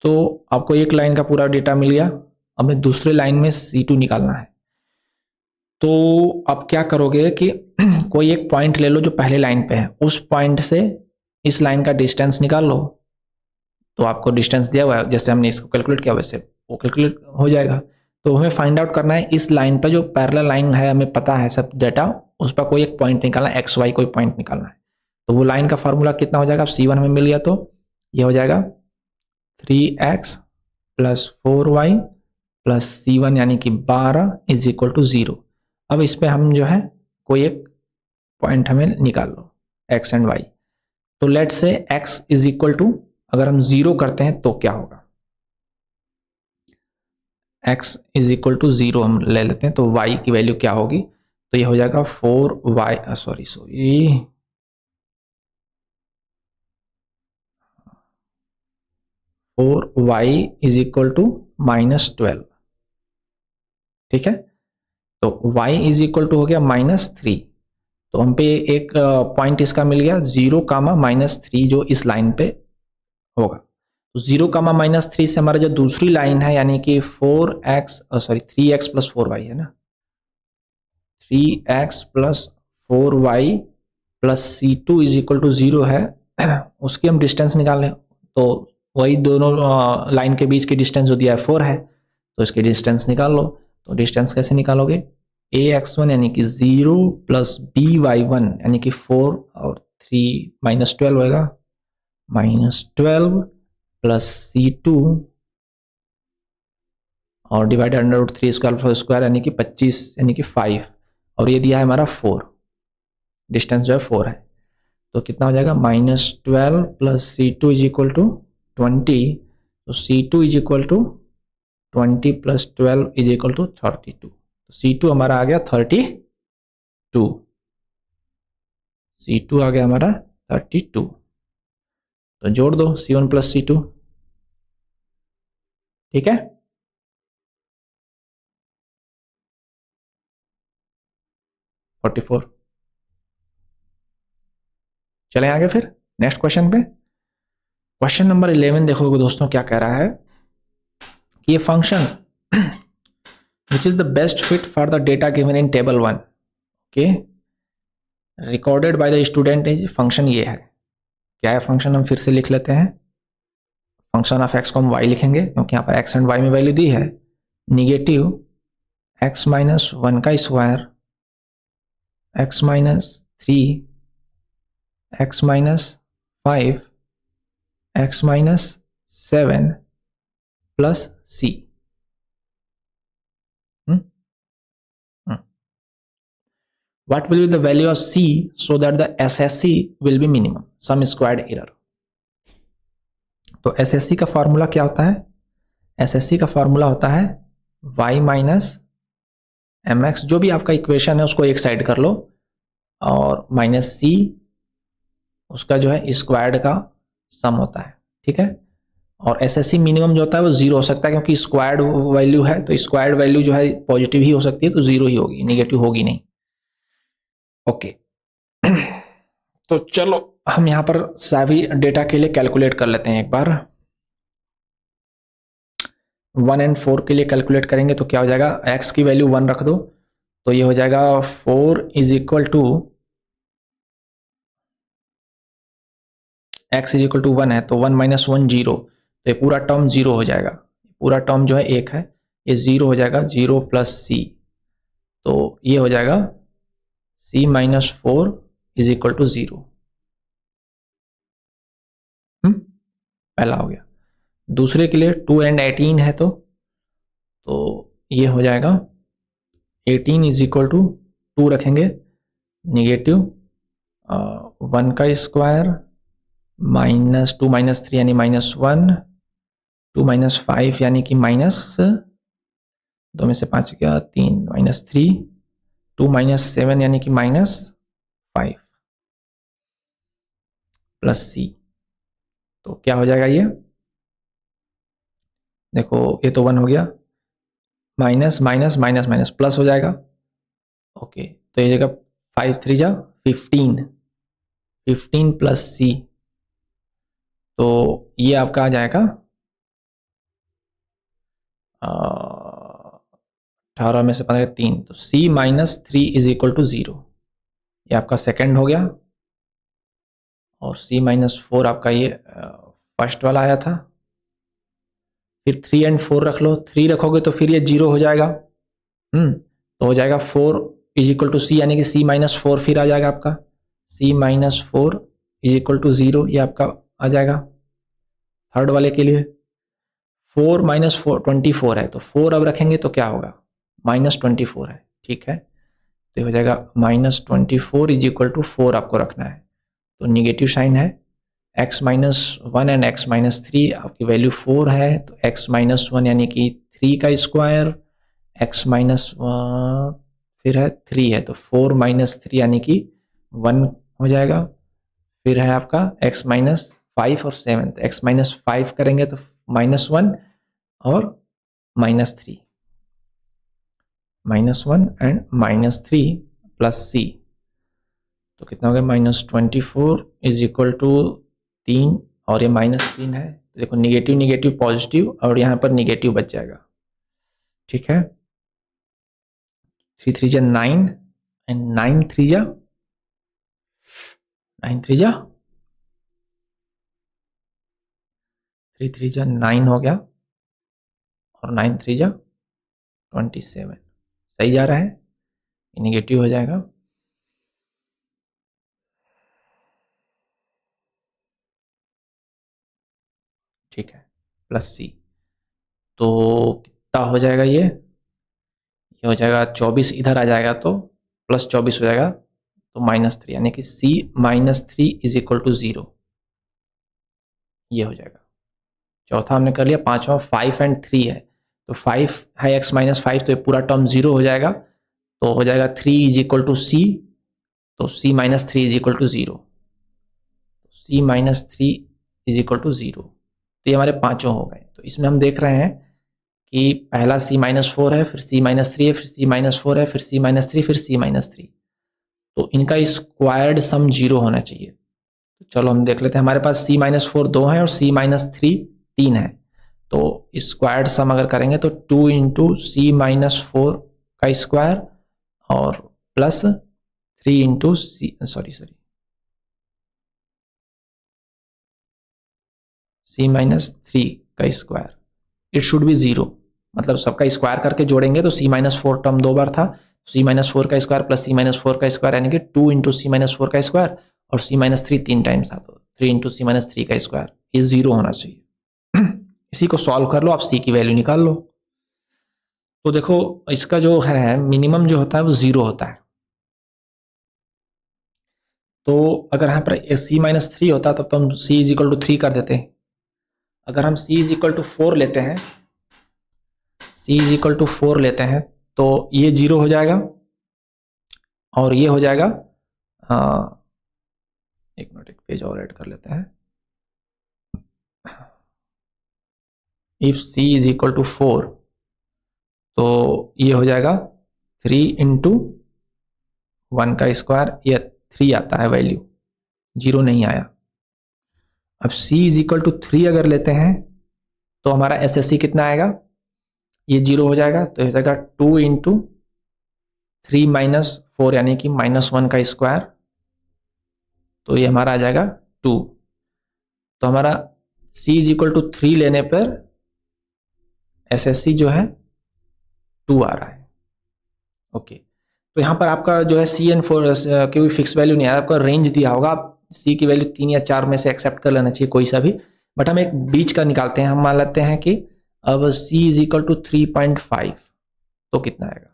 तो आपको एक लाइन का पूरा डेटा मिल गया। अब हमें दूसरे लाइन में C2 निकालना है। तो अब क्या करोगे कि कोई एक पॉइंट ले लो जो पहले लाइन पे है, उस पॉइंट से इस लाइन का डिस्टेंस निकाल लो। तो आपको डिस्टेंस दिया हुआ है, जैसे हमने इसको कैलकुलेट किया वैसे वो कैलकुलेट हो जाएगा। तो हमें फाइंड आउट करना है इस लाइन पर जो पैरेलल लाइन है, हमें पता है सब डेटा, उस पर कोई एक पॉइंट निकालना है, एक्स वाई कोई पॉइंट निकालना है। तो वो लाइन का फॉर्मूला कितना हो जाएगा, अब C1 हमें मिल गया तो ये हो जाएगा 3x plus 4y plus C1 यानी कि 12 इज इक्वल टू 0। अब इस पर हम जो है कोई एक पॉइंट हमें निकाल लो x एंड y। तो लेट से x इज इक्वल टू, अगर हम 0 करते हैं तो क्या होगा, x इज इक्वल टू 0 हम ले लेते हैं तो y की वैल्यू क्या होगी, तो ये हो जाएगा 4y, sorry 4y is equal to -12। ठीक है, तो y इज इक्वल टू हो गया -3। तो हम पे एक पॉइंट इसका मिल गया 0, -3 जो इस लाइन पे होगा। तो 0, -3 से हमारा जो दूसरी लाइन है यानी कि 3x प्लस 4y है ना, 3x plus 4y plus C2 is equal to 0 है। उसकी हम डिस्टेंस निकाल लें तो वही दोनों लाइन के बीच की डिस्टेंस जो दिया है 4 है, तो इसकी डिस्टेंस निकाल लो। तो डिस्टेंस कैसे निकालोगे, ax1 यानी कि 0 प्लस by1 यानी कि 4 और 3 -12 होगा, -12 प्लस C2 और डिवाइडेड √3 स्क्वायर यानी कि 25 यानी कि 5, और ये दिया है हमारा 4, डिस्टेंस जो है 4 है। तो कितना हो जाएगा, -12 plus C2 is equal to 20। तो C2 is equal to 20 plus 12 is equal to 32। तो C2 हमारा आ गया 32। C2 आ गया हमारा 32। तो जोड़ दो C1 प्लस C2। ठीक है, -44। चलें आगे फिर नेक्स्ट क्वेश्चन पे। क्वेश्चन नंबर 11 देखोगे दोस्तों क्या कह रहा है कि ये function which is the best fit for the data given in table 1, okay, recorded by the student is, function ये है। क्या है फंक्शन, हम फिर से लिख लेते हैं। फंक्शन ऑफ एक्स को हम वाई लिखेंगे क्योंकि यहाँ पर एक्स एंड वाई में वैल्यू दी है। निगेटिव एक्स माइनस 1 का square, x minus 3, x minus 5, x minus 7 plus c. What will be the value of C so that the SSC will be minimum? Sum squared error. तो SSC का formula क्या होता है, SSC का formula होता है y minus mx, जो भी आपका इक्वेशन है उसको एक साइड कर लो, और माइनस c उसका जो है स्क्वायर्ड का सम होता है। ठीक है, और SSC मिनिमम जो होता है वो 0 हो सकता है क्योंकि स्क्वायर्ड वैल्यू है, तो स्क्वायर्ड वैल्यू जो है पॉजिटिव ही हो सकती है, तो 0 ही होगी, नेगेटिव होगी नहीं। ओके तो चलो हम यहाँ पर सभी डेटा के लिए कैलकुलेट कर लेते हैं एक बार। 1 एंड 4 के लिए कैलकुलेट करेंगे तो क्या हो जाएगा, x की वैल्यू 1 रख दो तो ये हो जाएगा 4 is equal to x is equal to 1 है, तो 1 माइनस 1 0, तो ये पूरा टर्म 0 हो जाएगा, पूरा टर्म जो है 1 है, ये 0 हो जाएगा, 0 प्लस c, तो ये हो जाएगा c minus 4 is equal to 0। पहला हो गया। दूसरे के लिए 2 एंड 18 है, तो ये हो जाएगा 18 इज इक्वल टू 2 रखेंगे, निगेटिव 1 का स्क्वायर माइनस 2 माइनस 3 यानी -1, 2 माइनस 5 यानी कि -2 में से 5 क्या 3 -3, 2 माइनस 7 यानी कि -5 प्लस सी। तो क्या हो जाएगा, ये देखो ये तो 1 हो गया, minus minus minus minus plus हो जाएगा। ओके तो ये जगह 5 3 जा 15 प्लस सी, तो ये आपका आ जाएगा 18 में से 15 3, तो c minus 3 is equal to 0, ये आपका सेकेंड हो गया। और c माइनस 4 आपका ये फर्स्ट वाला आया था। फिर 3 एंड 4 रख लो, 3 रखोगे तो फिर ये 0 हो जाएगा। तो हो जाएगा 4 इज इक्वल टू सी, यानी कि c माइनस 4 फिर आ जाएगा आपका, c minus 4 is equal to 0, ये आपका आ जाएगा थर्ड वाले के लिए। 4 माइनस 4 24 है, तो 4 अब रखेंगे तो क्या होगा, माइनस 24 है, ठीक है। तो ये हो जाएगा माइनस 24 इज इक्वल टू 4 आपको रखना है, तो निगेटिव साइन है। x minus 1 and x minus 3, आपकी वैल्यू 4 है, तो x माइनस 1 यानी कि 3 का स्क्वायर, x माइनस फिर है 3 है, तो 4 माइनस 3 यानी कि 1 हो जाएगा। फिर है आपका x माइनस 5 और 7, तो x माइनस 5 करेंगे तो माइनस 1 और minus 3, minus 1 and minus 3 plus c, तो कितना हो गया माइनस 24 इज इक्वल टू 3, और ये माइनस 3 है, तो देखो निगेटिव निगेटिव पॉजिटिव, और यहाँ पर निगेटिव बच जाएगा, ठीक है। 3 3 जा 9 एंड 9 3 जा 9 3 जा 3 3 जा 9 हो गया, और 9 3 जा 27, सही जा रहा है, निगेटिव हो जाएगा। ठीक है, प्लस सी, तो कितना हो जाएगा ये हो जाएगा 24, इधर आ जाएगा तो प्लस 24 हो जाएगा, तो माइनस 3, यानी कि c minus 3 is equal to 0, ये हो जाएगा। चौथा हमने कर लिया। पांचवा 5 एंड 3 है, तो 5 है x माइनस 5, तो ये पूरा टर्म 0 हो जाएगा, तो हो जाएगा 3 इज इक्वल टू सी, तो c minus 3 is equal to 0, c minus 3 is equal to 0, तो ये हमारे पांचों हो गए। तो इसमें हम देख रहे हैं कि पहला c माइनस 4 है, फिर c माइनस 3 है, फिर c माइनस 4 है, फिर c माइनस 3, फिर c माइनस 3, तो इनका स्क्वायर्ड सम 0 होना चाहिए। तो चलो हम देख लेते हैं, हमारे पास c माइनस 4 2 है और c माइनस 3 3 है, तो स्क्वायर्ड सम अगर करेंगे तो 2 इंटू सी माइनस 4 का स्क्वायर और प्लस 3 इंटू सी सी माइनस 3 का स्क्वायर, इट शुड बी 0, मतलब सबका स्क्वायर करके जोड़ेंगे तो सी माइनस 4 टर्म 2 बार था, सी माइनस 4 का स्क्वायर प्लस सी माइनस 4 का स्क्वायर, यानी कि 2 इंटू सी माइनस 4 का स्क्वायर, और सी माइनस 3 3 टाइम्स था, तो 3 इंटू सी माइनस 3 का स्क्वायर, ये 0 होना चाहिए। इसी को सॉल्व कर लो, आप सी की वैल्यू निकाल लो। तो देखो इसका जो है मिनिमम जो होता है वो 0 होता है, तो अगर यहाँ पर सी माइनस 3 होता तब तो हम सी इज इक्वल टू 3 कर देते हैं। अगर हम सी इज इक्वल टू 4 लेते हैं, c इज इक्वल टू 4 लेते हैं, तो ये 0 हो जाएगा, और ये हो जाएगा एक मिनट, एक पेज और ऐड कर लेते हैं। If c is equal to 4, तो ये हो जाएगा 3 इंटू 1 का स्क्वायर, ये 3 आता है वैल्यू, 0 नहीं आया। अब c इज इक्वल टू 3 अगर लेते हैं तो हमारा एस एस सी कितना आएगा, ये 0 हो जाएगा, तो हो जाएगा 2 इंटू 3 माइनस 4, यानी कि माइनस 1 का स्क्वायर, तो ये हमारा आ जाएगा 2। तो हमारा c इज इक्वल टू 3 लेने पर एस एस सी जो है 2 आ रहा है। ओके, तो यहाँ पर आपका जो है सी एन 4 की कोई फिक्स वैल्यू नहीं है, आपका रेंज दिया होगा, आप सी की वैल्यू 3 या 4 में से एक्सेप्ट कर लेना चाहिए कोई सा भी, बट हम एक बीच का निकालते हैं। हम मान लेते हैं कि अब c इज इक्वल टू 3.5, तो कितना आएगा,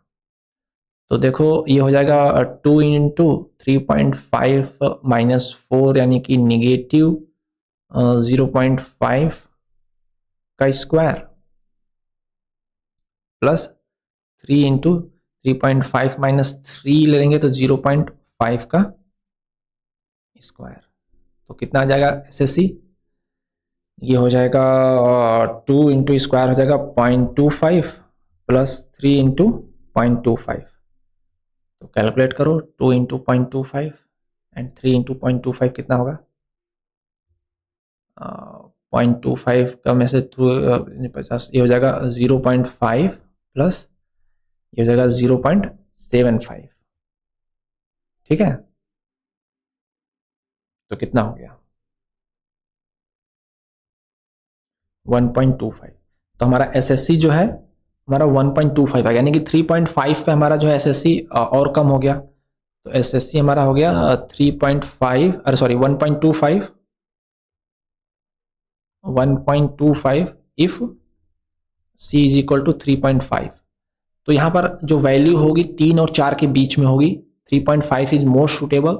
तो देखो ये हो जाएगा 2 इंटू 3.5 माइनस 4, यानी कि निगेटिव 0.5 का स्क्वायर प्लस 3 इंटू 3.5 माइनस 3 लेंगे तो 0.5 का स्क्वायर, तो कितना आ जाएगा एस एस सी, ये हो जाएगा 2 इंटू स्क्वायर हो जाएगा 0.25 प्लस 3 इंटू 0.25, तो कैलकुलेट करो 2 इंटू 0.25 एंड 3 इंटू 0.25 कितना होगा, 0.25 का में से थ्रू 50, ये हो जाएगा 0.5 प्लस ये हो जाएगा 0.75। ठीक है, तो कितना हो गया 1.25। तो हमारा एसएससी जो है हमारा 1.25 है, यानी कि 3.5 पे हमारा जो है एसएससी और कम हो गया। तो एसएससी हमारा हो गया 3.5, अरे sorry 1.25 if c is equal to 3.5। तो यहाँ पर जो वैल्यू होगी 3 और 4 के बीच में होगी, 3.5 इज मोस्ट सुटेबल।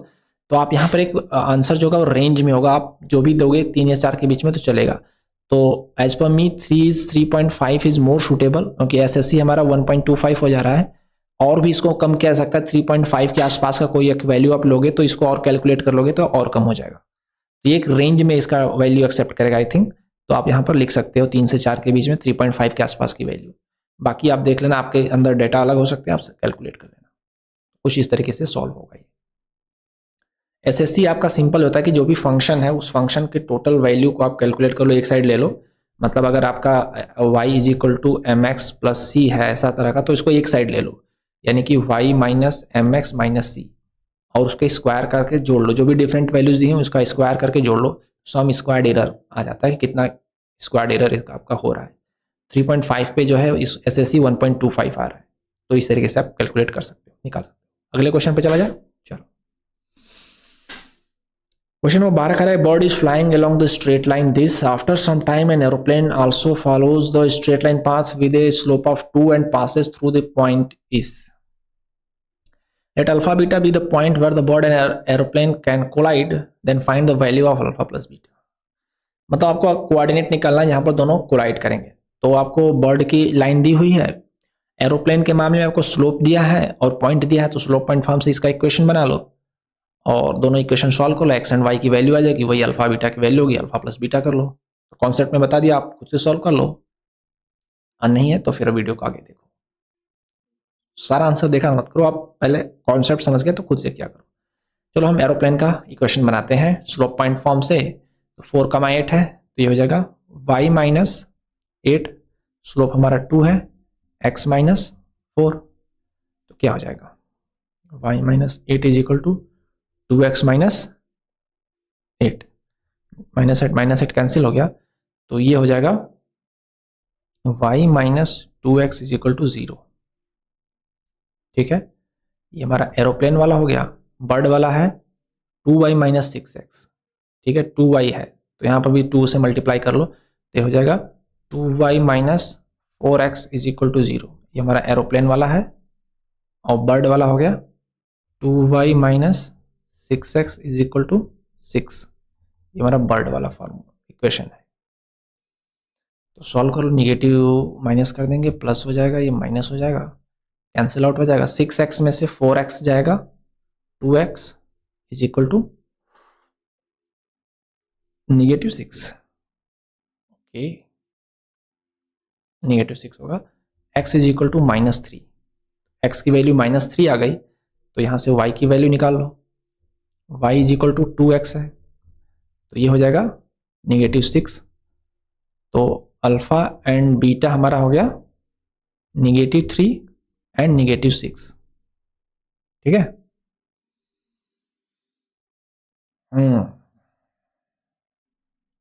तो आप यहाँ पर एक आंसर जो होगा वो रेंज में होगा, आप जो भी दोगे 3 या 4 के बीच में तो चलेगा। तो as per me 3.5 is more suitable, क्योंकि एसएससी हमारा 1.25 हो जा रहा है, और भी इसको कम किया जा सकता है। 3.5 के आसपास का कोई एक वैल्यू आप लोगे तो इसको और कैलकुलेट कर लोगे तो और कम हो जाएगा। तो ये एक रेंज में इसका वैल्यू एक्सेप्ट करेगा आई थिंक। तो आप यहाँ पर लिख सकते हो 3 से 4 के बीच में 3.5 के आसपास की वैल्यू। बाकी आप देख लेना, आपके अंदर डेटा अलग हो सकते हैं, आप कैलकुलेट कर लेना। कुछ इस तरीके से सॉल्व होगा ये। एसएससी आपका सिंपल होता है कि जो भी फंक्शन है उस फंक्शन के टोटल वैल्यू को आप कैलकुलेट कर लो, एक साइड ले लो। मतलब अगर आपका y is equal to m x plus c है ऐसा तरह का, तो इसको एक साइड ले लो, यानी कि y minus m x minus c, और उसके स्क्वायर करके जोड़ लो। जो भी डिफरेंट वैल्यूज दी हैं उसका स्क्वायर करके जोड़ लो, सम स्क्वायर्ड एरर आ जाता है कि कितना स्क्वायर्ड एरर आपका हो रहा है। 3.5 पे जो है इस एसएससी 1.25 आ रहा है। तो इस तरीके से आप कैलकुलेट कर सकते हो, निकाल सकते हो। अगले क्वेश्चन पे चला जाए, चलो। क्वेश्चन नंबर 12 कह रहा है bird is flying along the straight line this after some time an aeroplane also follows the straight line path with a slope of 2 and passes through the point is. Let alpha beta be the point where the bird and aeroplane can collide, then find the value of alpha plus beta. मतलब आपको coordinate निकालना है यहाँ पर दोनों collide करेंगे। तो आपको बर्ड की लाइन दी हुई है, एरोप्लेन के मामले में आपको स्लोप दिया है और पॉइंट दिया है, तो स्लोप पॉइंट फॉर्म से इसका इक्वेशन बना लो और दोनों इक्वेशन सॉल्व कर लो। एक्स एंड वाई की वैल्यू आ जाएगी, वही अल्फा बीटा की वैल्यू होगी, अल्फा प्लस बीटा कर लो। तो कॉन्सेप्ट में बता दिया, आप खुद से सॉल्व कर लो, और नहीं है तो फिर वीडियो को आगे देखो। सारा आंसर देखा मत करो, आप पहले कॉन्सेप्ट समझ गए तो खुद से क्या करो। चलो हम एरोप्लेन का इक्वेशन बनाते हैं स्लोप पॉइंट फॉर्म से। तो 4,8 है, तो ये हो जाएगा y माइनस 8, स्लोप हमारा 2 है, x माइनस 4, तो क्या हो जाएगा y minus 8 is equal to 2x minus 8, minus 8 cancel हो गया, तो ये हो जाएगा y minus 2x is equal to 0। ठीक है, ये हमारा एरोप्लेन वाला हो गया। बर्ड वाला है 2y माइनस 6x। ठीक है, 2y है तो यहाँ पर भी 2 से मल्टीप्लाई कर लो, तो हो जाएगा 2y minus 4x is equal to 0। ये हमारा एरोप्लेन वाला है, और बर्ड वाला हो गया 2y minus 6x is equal to 6। ये हमारा बर्ड वाला फॉर्मूला इक्वेशन है। तो सॉल्व कर लो, निगेटिव माइनस कर देंगे, प्लस हो जाएगा, ये माइनस हो जाएगा, कैंसिल आउट हो जाएगा। 6x में से 4x जाएगा, 2x is equal to -6। Okay, -6 होगा। x is equal to -3, x की वैल्यू -3 आ गई, तो यहाँ से y की वैल्यू निकाल लो। y is equal to 2x है, तो ये हो जाएगा -6। तो अल्फा एंड बीटा हमारा हो गया -3 एंड -6। ठीक है,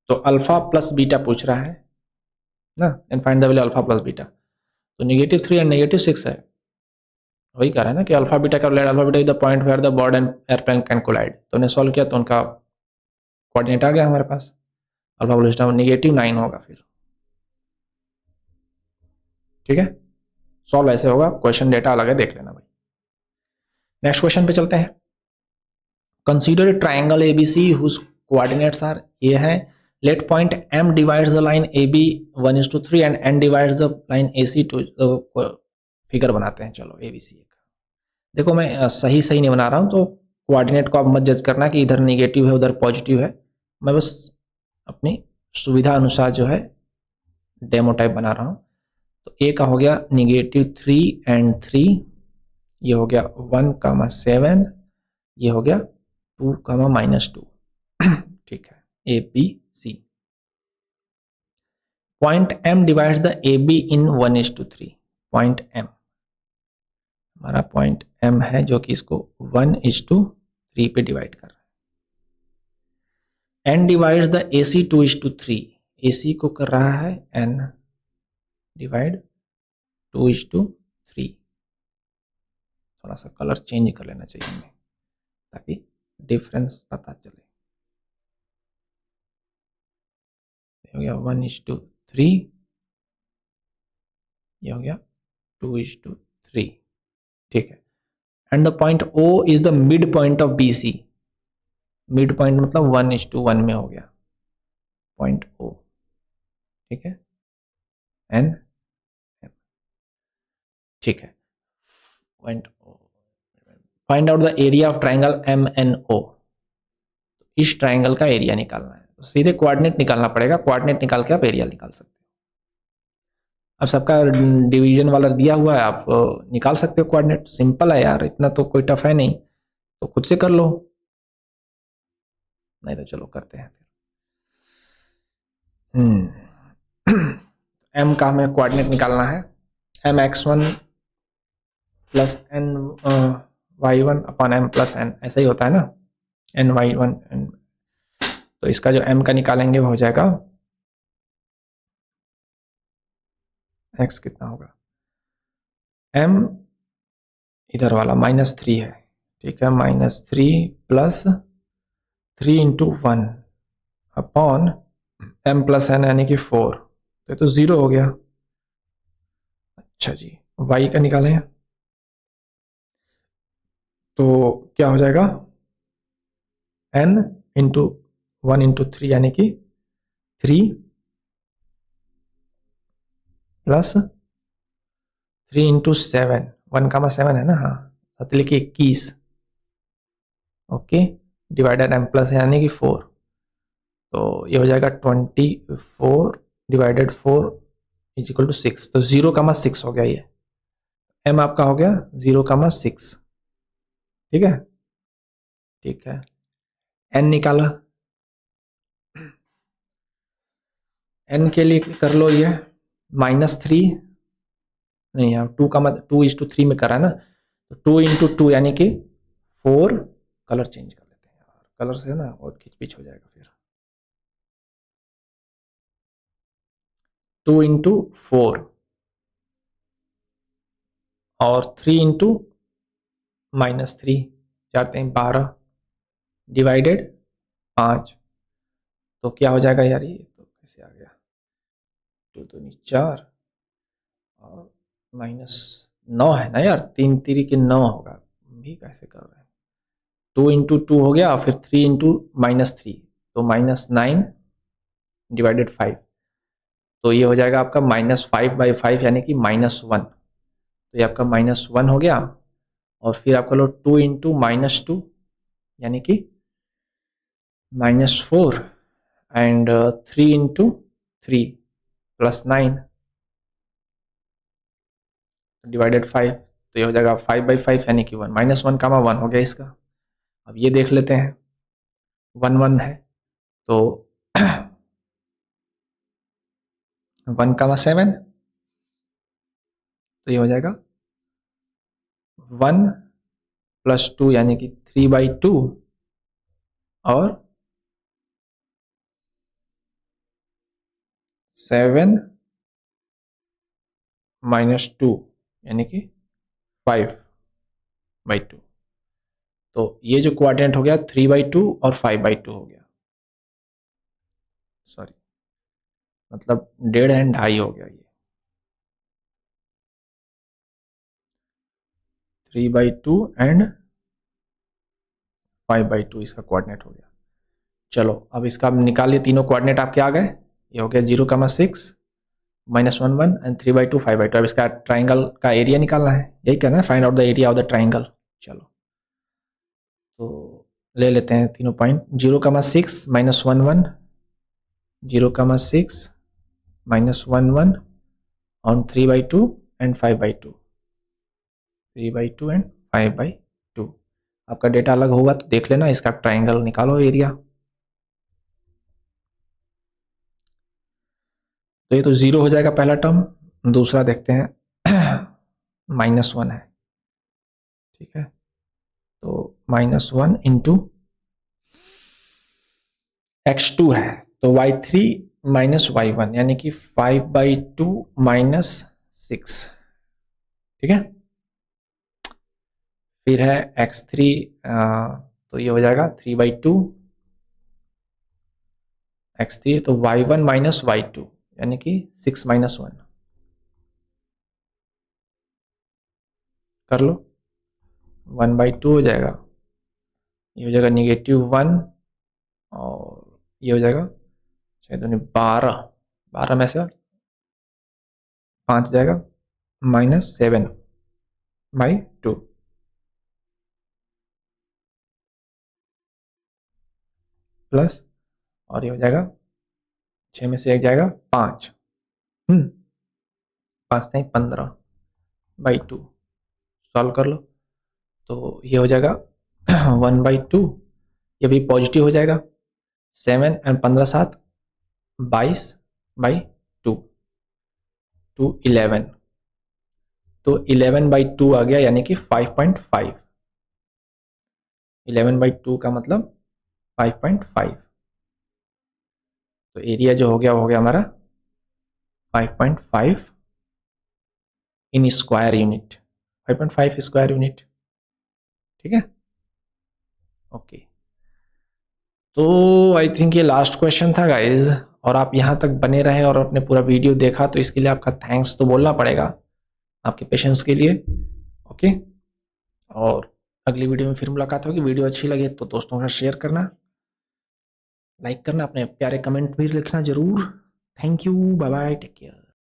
तो अल्फा प्लस बीटा पूछ रहा है ना, and find the value alpha plus beta. तो -3 एंड -6 है, वही कह रहा है ना कि अल्फा बीटा का alpha beta is the point where the bird and airplane can collide. तो उन्हें सॉल्व किया तो उनका कोऑर्डिनेट आ गया हमारे पास, अल्फा प्लस बीटा -9 होगा फिर। ठीक है, सॉल्व ऐसे होगा, क्वेश्चन डेटा अलग है, देख लेना भाई। नेक्स्ट क्वेश्चन पे चलते हैं। Consider triangle ABC whose coordinates are, ये है let point m divides the line AB 1:3 and n divides the line AC 2। Figure बनाते हैं, चलो ABC। देखो मैं सही नहीं बना रहा हूँ, तो कोऑर्डिनेट को आप मत जज करना कि इधर नेगेटिव है उधर पॉजिटिव है। मैं बस अपनी सुविधा अनुसार जो है डेमो टाइप बना रहा हूँ। तो A का हो गया -3 एंड 3, ये हो गया 1,7, ये हो गया 2, -2। ठीक है, ABC। Point M divides the AB in 1:3। Point M, हमारा पॉइंट M है जो कि इसको 1:3 पे डिवाइड कर रहा है। N divides the AC 2:3। AC को कर रहा है N डिवाइड 2:3। थोड़ा सा कलर चेंज कर लेना चाहिए हमें ताकि डिफरेंस पता चले। हो गया 1:3, ये हो गया 2:3। ठीक है। And the point O is the mid point of BC। Mid point मतलब 1:1 में हो गया पॉइंट O। ठीक है, एन M। ठीक है, point O। Find out the area of triangle MNO। इस ट्राइंगल का एरिया निकालना है तो सीधे कोऑर्डिनेट निकालना पड़ेगा। कोऑर्डिनेट निकाल के आप एरिया निकाल सकते हो। अब सबका डिवीजन वाला दिया हुआ है, आप निकाल सकते हो कोऑर्डिनेट। सिंपल है यार, इतना तो कोई टफ है नहीं, तो खुद से कर लो। नहीं तो चलो करते हैं फिर। M का हमें कोऑर्डिनेट निकालना है। mx1 plus n y1 upon m plus n, ऐसा ही होता है ना, n y1 n। तो इसका जो m का निकालेंगे वो हो जाएगा x कितना होगा, m इधर वाला -3 है। ठीक है, -3 plus 3 into 1 upon m plus n यानी कि 4। तो 0 हो गया। अच्छा जी, y का निकालें तो क्या हो जाएगा, n इंटू 1 इंटू 3 यानी कि 3 प्लस 3 इंटू 7, 1,7 है ना, हाँ, साथ लिखिए 21। ओके, डिवाइडेड m प्लस यानी कि 4। तो ये हो जाएगा 24 डिवाइडेड 4 इज इक्वल टू 6। तो 0,6 हो गया ये, m आपका हो गया 0,6। ठीक है, ठीक है, n निकाला। n के लिए कर लो ये -3, नहीं यार 2:3 में करा है ना, तो 2 इंटू 2 यानी कि 4। कलर चेंज कर लेते हैं यार, कलर से ना बहुत खिचपिच हो जाएगा फिर। 2 इंटू 4 और 3 इंटू -3, 4×3 = 12 डिवाइडेड 5। तो क्या हो जाएगा यार, ये तो कैसे आ गया, 2×2=4 और -9 है ना यार, 3×3 = 9 होगा, भी कैसे कर रहे हैं। 2 इंटू 2 हो गया, फिर 3 इंटू -3 तो -9 डिवाइडेड 5। तो ये हो जाएगा आपका -5/5 यानी कि -1। तो ये आपका -1 हो गया। और फिर आपका लो 2 इंटू -2 यानी कि -4 एंड 3 इंटू 3 प्लस 9 डिवाइडेड 5। तो ये हो जाएगा 5/5 यानी कि 1, -1,1 हो गया इसका। अब ये देख लेते हैं, 1 है तो 1,7, तो ये हो जाएगा 1 + 2 यानी कि 3/2 और 7 - 2 यानी कि 5/2। तो ये जो क्वाड्रेंट हो गया 3/2 और 5/2 हो गया, सॉरी मतलब 1.5 एंड 2.5 हो गया। ये 3/2 एंड 5/2 इसका कोऑर्डिनेट हो गया। चलो अब इसका निकालिए, तीनों कोऑर्डिनेट आपके आ गए। ये हो गया 0,6 -1 एंड 3/2 5/2। अब इसका ट्राइंगल का एरिया निकालना है, यही करना है, find out the area of the triangle. चलो तो ले लेते हैं तीनों पॉइंट, 0,6 -11, 0,6 -11 on 3/2 and 5/2, 3/2 and 5/2। आपका डेटा अलग होगा तो देख लेना, इसका ट्राइंगल निकालो एरिया। तो ये तो 0 हो जाएगा पहला टर्म। दूसरा देखते हैं -1 है, ठीक है। तो -1 इंटू x2 है, तो y3 माइनस y1 यानी कि 5/2 -6, ठीक है। फिर है x3, तो ये हो जाएगा 3/2 x3, तो y1 माइनस y2 यानी कि 6 - 1 कर लो, 1/2 हो जाएगा, ये हो जाएगा -1 और ये हो जाएगा 6×2 12 में से 5 जाएगा -7/2 प्लस, और ये हो जाएगा 6 में से 1 जाएगा 5, 5 नहीं 15/2, सॉल्व कर लो। तो ये हो जाएगा 1/2, ये भी पॉजिटिव हो जाएगा, 7 और 15 7 22/2 टू 11, तो 11/2 आ गया यानी कि 5.5, 11/2 का मतलब 5.5, तो एरिया जो हो गया वो हो गया हमारा 5.5 in square unit, 5.5 square unit, ठीक है। ओके, तो आई थिंक ये लास्ट क्वेश्चन था गाइज, और आप यहाँ तक बने रहे और अपने पूरा वीडियो देखा, तो इसके लिए आपका थैंक्स तो बोलना पड़ेगा, आपके पेशेंस के लिए। ओके, और अगली वीडियो में फिर मुलाकात होगी। वीडियो अच्छी लगे तो दोस्तों के साथ शेयर करना, लाइक करना, अपने प्यारे कमेंट भी लिखना जरूर। Thank you, bye bye, take care.